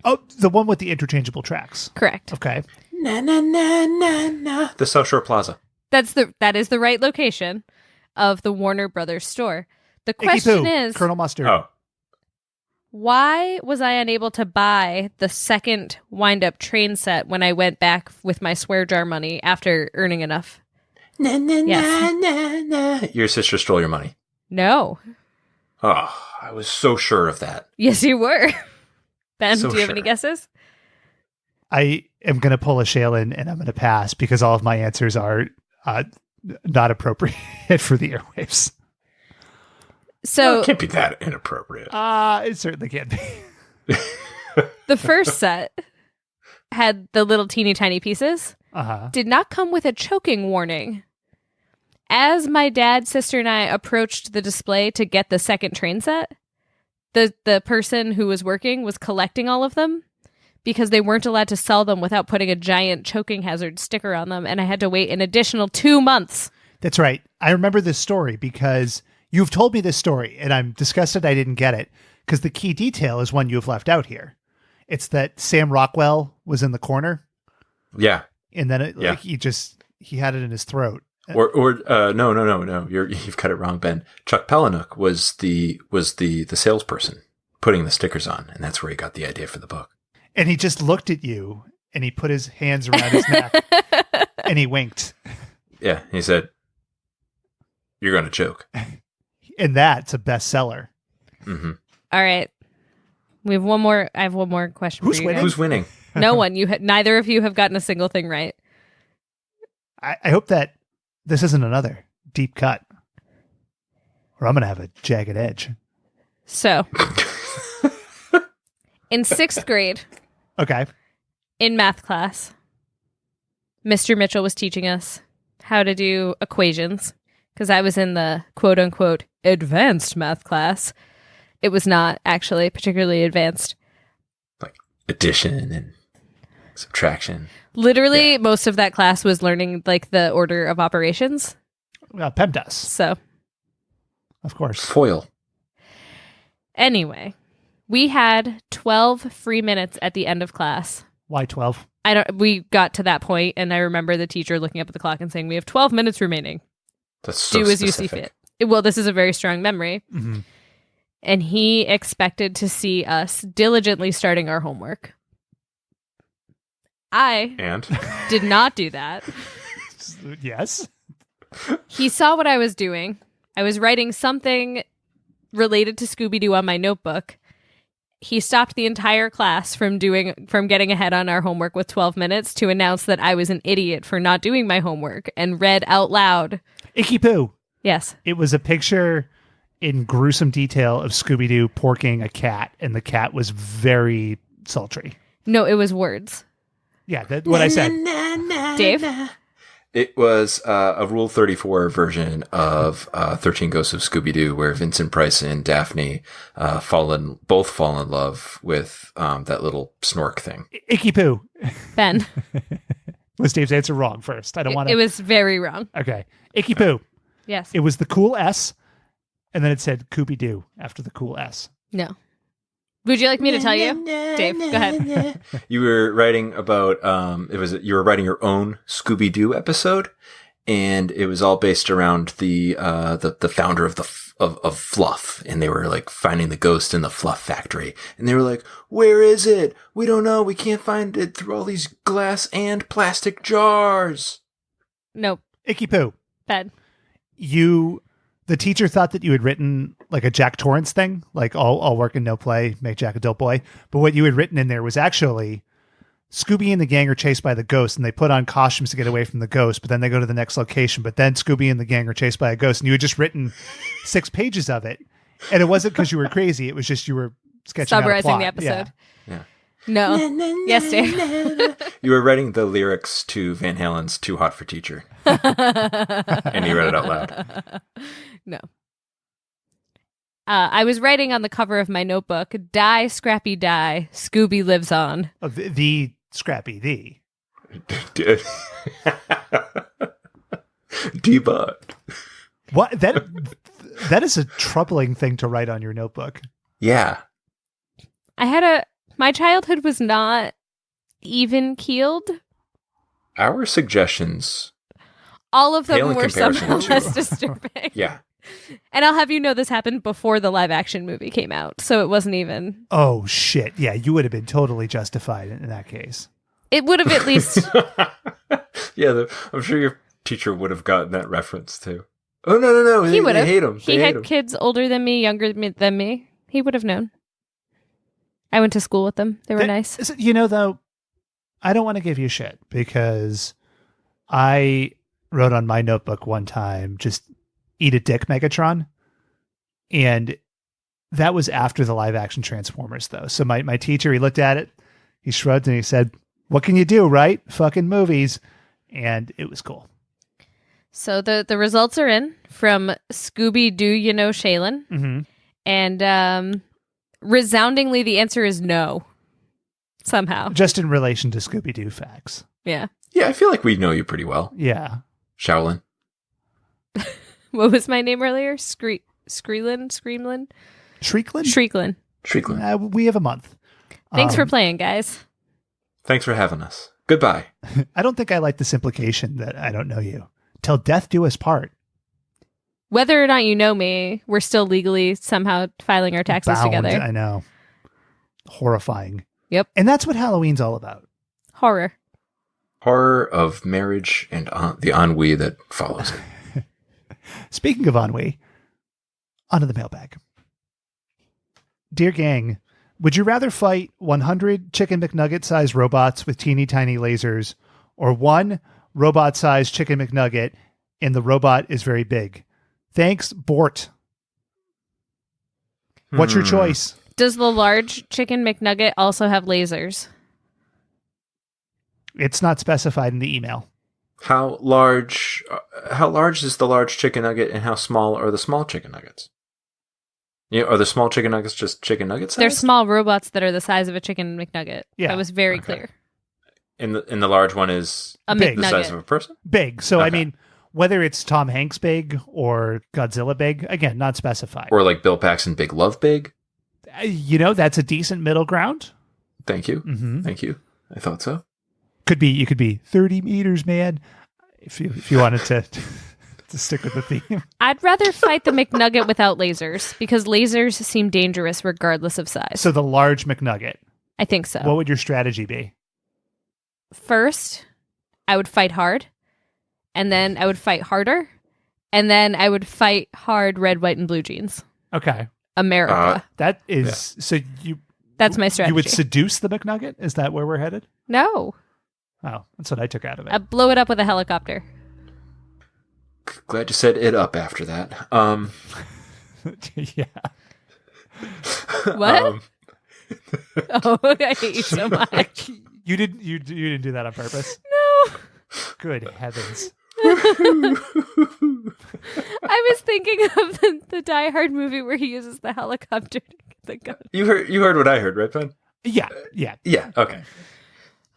Oh, the one with the interchangeable tracks. Correct. Okay. Na na na na na. The South Shore Plaza. That is the right location of the Warner Brothers store. The Icky question Poo, is, Colonel Mustard. Oh. why was I unable to buy the second wind-up train set when I went back with my swear jar money after earning enough? Na na Yes. na na. Your sister stole your money. No. Oh, I was so sure of that. Yes, you were. Ben, So do you have any sure. guesses? I am going to pull a Shaylin and I'm going to pass because all of my answers are not appropriate for the airwaves. So It can't be that inappropriate. It certainly can be. the first set had the little teeny tiny pieces. Uh-huh. Did not come with a choking warning. As my dad, sister, and I approached the display to get the second train set, the person who was working was collecting all of them because they weren't allowed to sell them without putting a giant choking hazard sticker on them, and I had to wait an additional 2 months. That's right. I remember this story because you've told me this story, and I'm disgusted I didn't get it because the key detail is one you've left out here. It's that Sam Rockwell was in the corner, Yeah. and then Yeah. like he had it in his throat. No. You've got it wrong, Ben. Chuck Palahniuk was the salesperson putting the stickers on, and that's where he got the idea for the book. And he just looked at you, and he put his hands around his neck, and he winked. Yeah, he said, "You're going to choke." And that's a bestseller. Mm-hmm. All right. We have one more. I have one more question Who's for you winning? guys. Who's winning? No one. Neither of you have gotten a single thing right. I hope that this isn't another deep cut, or I'm going to have a jagged edge. So, in 6th grade, Okay. in math class, Mr. Mitchell was teaching us how to do equations because I was in the quote unquote advanced math class. It was not actually particularly advanced. Like addition and subtraction. Literally, most of that class was learning like the order of operations. PEMDAS, So, of course. Foil. anyway, we had 12 free minutes at the end of class. Why 12? We got to that point, and I remember the teacher looking up at the clock and saying, "We have 12 minutes remaining. That's so Do as you see specific. fit." Well, this is a very strong memory. Mm-hmm. And he expected to see us diligently starting our homework. I And did not do that. Yes. He saw what I was doing. I was writing something related to Scooby Doo on my notebook. he stopped the entire class from getting ahead on our homework with 12 minutes to announce that I was an idiot for not doing my homework and read out loud. Icky Poo. Yes. It was a picture in gruesome detail of Scooby-Doo porking a cat, and the cat was very sultry. No, it was words. Yeah, that's what I said. Dave? It was a Rule 34 version of 13 Ghosts of Scooby Doo, where Vincent Price and Daphne both fall in love with that little snork thing. Icky Poo. Ben. Was Dave's answer wrong first? I don't want to. It was very wrong. Okay. Icky Poo. Yes. It was the cool S, and then it said Scooby Doo after the cool S. No. Would you like me to tell you? Dave, go ahead. You were writing about you were writing your own Scooby Doo episode, and it was all based around the founder of Fluff, and they were like finding the ghost in the Fluff factory, and they were like, "Where is it? We don't know. We can't find it through all these glass and plastic jars." Nope. Icky Poo. Ben. The teacher thought that you had written like a Jack Torrance thing, like all work and no play, make Jack a dope boy. But what you had written in there was actually Scooby and the gang are chased by the ghost, and they put on costumes to get away from the ghost, but then they go to the next location. But then Scooby and the gang are chased by a ghost, and you had just written 6 pages of it. And it wasn't because you were crazy. It was just you were sketching Summarizing out a the plot. episode. Yeah. No. Yes, Dave. You were writing the lyrics to Van Halen's "Too Hot for Teacher," and you read it out loud. No. I was writing on the cover of my notebook, "Die, Scrappy, die. Scooby lives on." Oh, the Scrappy, the. Debugged. What? That is a troubling thing to write on your notebook. Yeah. My childhood was not even keeled. Our suggestions. All of them pale in were comparison somehow to- less disturbing. Yeah. And I'll have you know this happened before the live action movie came out, so it wasn't even. Oh, shit. Yeah, you would have been totally justified in that case. It would have at least. Yeah, I'm sure your teacher would have gotten that reference too. Oh, no. He would They have. hate him. He had kids older than me, younger than me. He would have known. I went to school with them. They were nice. Though, I don't want to give you shit because I wrote on my notebook one time, just eat a dick, Megatron. And that was after the live action Transformers, though. So my teacher, he looked at it, he shrugged, and he said, "What can you do, right? Fucking movies." And it was cool. So the results are in from Scooby Doo, Shaylin. Mm-hmm. And resoundingly, the answer is no. Somehow. Just in relation to Scooby-Doo facts. Yeah. Yeah, I feel like we know you pretty well. Yeah. Shaolin. What was my name earlier? Screamlin? Shrieklin? Shrieklin. We have a month. Thanks for playing, guys. Thanks for having us. Goodbye. I don't think I like this implication that I don't know you. Till death do us part. Whether or not you know me, we're still legally somehow filing our taxes Bound, together. I know. Horrifying. Yep. And that's what Halloween's all about. Horror. Horror of marriage and the ennui that follows it. Speaking of ennui, onto the mailbag. Dear gang, would you rather fight 100 Chicken McNugget-sized robots with teeny tiny lasers, or one robot-sized Chicken McNugget and the robot is very big? Thanks, Bort. What's your choice? Does the large Chicken McNugget also have lasers? It's not specified in the email. How large is the large chicken nugget, and how small are the small chicken nuggets? Are the small chicken nuggets just chicken nuggets? They're small robots that are the size of a Chicken McNugget. Yeah. That was very clear. And the large one is A Big. the size McNugget. of a person? Big. So, I Okay. mean, whether it's Tom Hanks big or Godzilla big, again, not specified. Or like Bill Paxton Big Love Big? That's a decent middle ground. Thank you. Mm-hmm. Thank you. I thought so. You could be 30 meters, man, if you wanted to to stick with the theme. I'd rather fight the McNugget without lasers because lasers seem dangerous regardless of size. So the large McNugget. I think so. What would your strategy be? First, I would fight hard, and then I would fight harder, and then I would fight hard red, white, and blue jeans. Okay. America. That is so That's my strategy. You would seduce the McNugget? Is that where we're headed? No. Oh, that's what I took out of it. Blow it up with a helicopter. Glad you said it up after that. Yeah. What? Oh, I hate you so much. You didn't do that on purpose? No. Good heavens. I was thinking of the Die Hard movie where he uses the helicopter to get the gun. You heard what I heard, right, Ben? Yeah. Yeah, okay.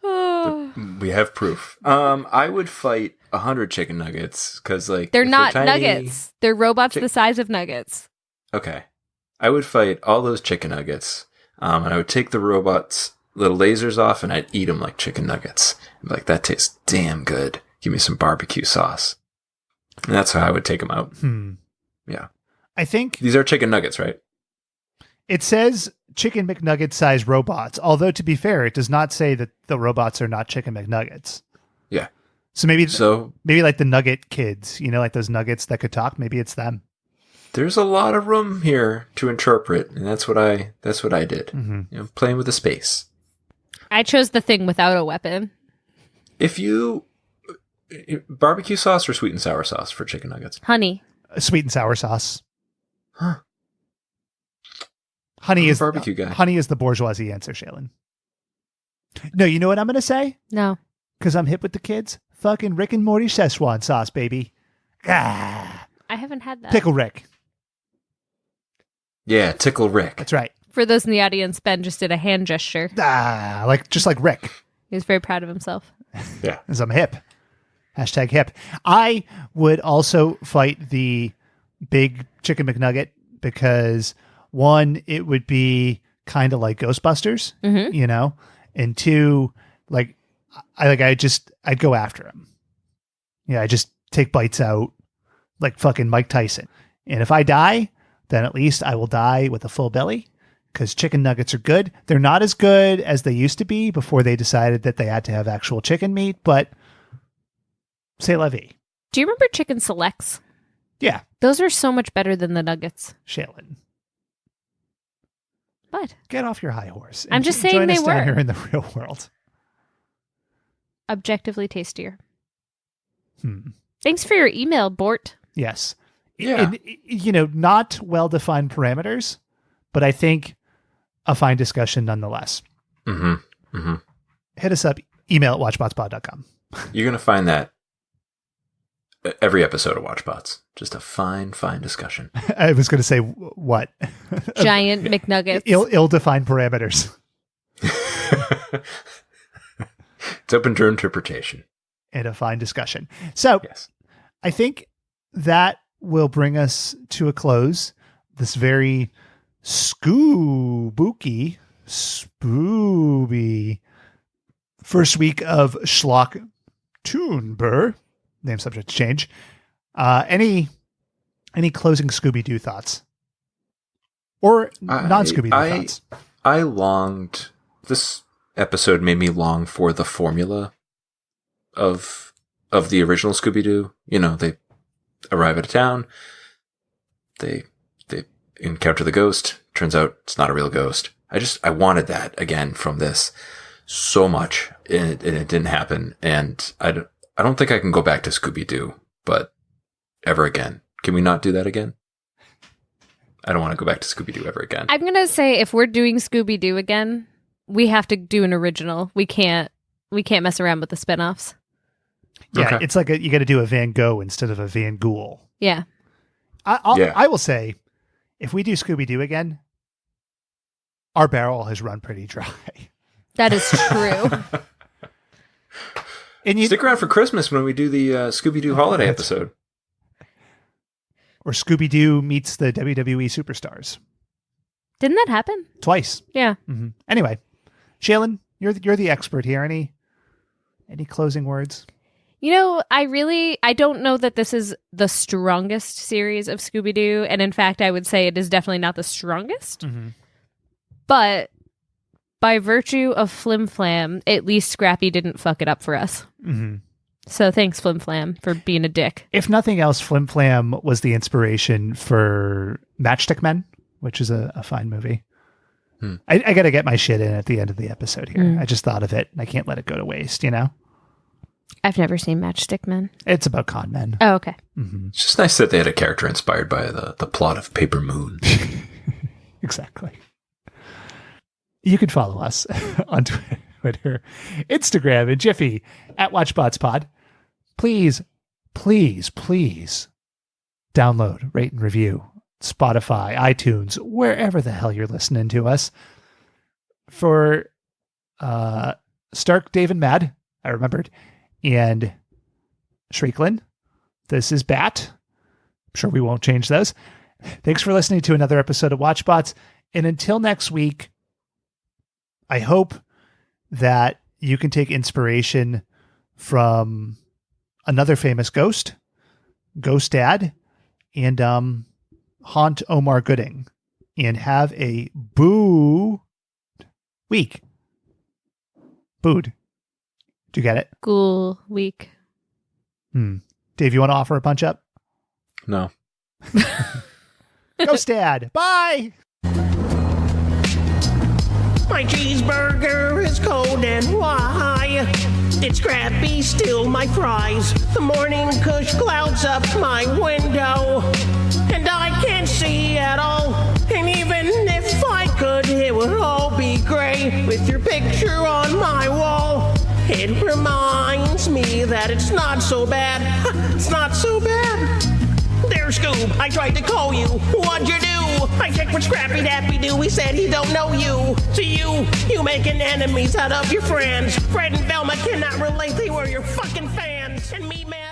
Oh. We have proof. I would fight 100 chicken nuggets because, like, They're if not tiny- nuggets. They're robots the size of nuggets. Okay, I would fight all those chicken nuggets, and I would take the robots' little lasers off, and I'd eat them like chicken nuggets. I'd be like, that tastes damn good. Give me some barbecue sauce, and that's how I would take them out. Yeah, I think these are chicken nuggets, right? it says Chicken McNugget size robots, although to be fair, it does not say that the robots are not Chicken McNuggets. Yeah. So maybe like the Nugget kids, like those nuggets that could talk. Maybe it's them. There's a lot of room here to interpret, and that's what I did. Mm-hmm. Playing with the space. I chose the thing without a weapon. If you barbecue sauce or sweet and sour sauce for chicken nuggets? Honey. Sweet and sour sauce. Huh. Honey is barbecue guy. Honey is the bourgeoisie answer, Shaylin. No, you know what I'm going to say? No. Because I'm hip with the kids. Fucking Rick and Morty Szechuan sauce, baby. Ah. I haven't had that. Pickle Rick. Yeah, Tickle Rick. That's right. For those in the audience, Ben just did a hand gesture. Just like Rick. He was very proud of himself. Yeah. Because I'm hip. Hashtag hip. I would also fight the big Chicken McNugget because, one, it would be kind of like Ghostbusters, and two, I'd go after him. Yeah, I just take bites out like fucking Mike Tyson. And if I die, then at least I will die with a full belly because chicken nuggets are good. They're not as good as they used to be before they decided that they had to have actual chicken meat, but c'est la vie. Do you remember Chicken Selects? Yeah. Those are so much better than the nuggets. Shaylin. What? Get off your high horse. I'm just saying join they us down were. here in the real world. Objectively tastier. Thanks for your email, Bort. Yes. Yeah. Not well-defined parameters, but I think a fine discussion nonetheless. Mm-hmm. Mm-hmm. Hit us up, email at watchbotspod.com. You're going to find that every episode of Watchbots. Just a fine discussion. I was going to say, what? Giant McNuggets. Ill-defined parameters. It's open to interpretation. And a fine discussion. So, yes. I think that will bring us to a close. This very spooky first week of Schlocktoonbrr. Name subject to change. Any closing Scooby Doo thoughts? Or non-Scooby Doo thoughts? I longed. This episode made me long for the formula of the original Scooby Doo. They arrive at a town. They encounter the ghost. Turns out it's not a real ghost. I wanted that again from this so much, and it didn't happen. And I don't think I can go back to Scooby Doo, but ever again. Can we not do that again? I don't want to go back to Scooby Doo ever again. I'm going to say if we're doing Scooby Doo again, we have to do an original. We can't mess around with the spinoffs. Yeah, Okay. it's like you got to do a Van Gogh instead of a Van Ghoul. Yeah. I will say, if we do Scooby Doo again, our barrel has run pretty dry. That is true. And Stick around for Christmas when we do the Scooby Doo holiday episode. Or Scooby Doo meets the WWE superstars. Didn't that happen? Twice. Yeah. Mm-hmm. Anyway, Shaylin, you're the expert here. Any closing words? I don't know that this is the strongest series of Scooby Doo, and in fact, I would say it is definitely not the strongest. Mm-hmm. But by virtue of Flimflam, at least Scrappy didn't fuck it up for us. Mm-hmm. So thanks, Flimflam, for being a dick. If nothing else, Flimflam was the inspiration for Matchstick Men, which is a fine movie. I got to get my shit in at the end of the episode here. I just thought of it. I can't let it go to waste, I've never seen Matchstick Men. It's about con men. Oh, okay. It's just nice that they had a character inspired by the plot of Paper Moon. Exactly. You can follow us on Twitter, Instagram, and Jiffy at WatchBotsPod. Please, please, please download, rate, and review Spotify, iTunes, wherever the hell you're listening to us. For Stark, Dave, and Mad, I remembered, and Shrieklin, this is Bat. I'm sure we won't change those. Thanks for listening to another episode of WatchBots. And until next week, I hope that you can take inspiration from another famous ghost, Ghost Dad, and haunt Omar Gooding, and have a boo week. Booed. Do you get it? Ghoul week. Dave, you want to offer a punch up? No. Ghost Dad. Bye. My cheeseburger is cold and why? It's crappy, still my fries. The morning kush clouds up my window, and I can't see at all. And even if I could, it would all be gray with your picture on my wall. It reminds me that it's not so bad. It's not so bad. There's Scoob, I tried to call you. What'd you do? I checked with Scrappy Dappy Doo. He said he don't know you. To you making enemies out of your friends. Fred and Velma cannot relate. They were your fucking fans. And me, man.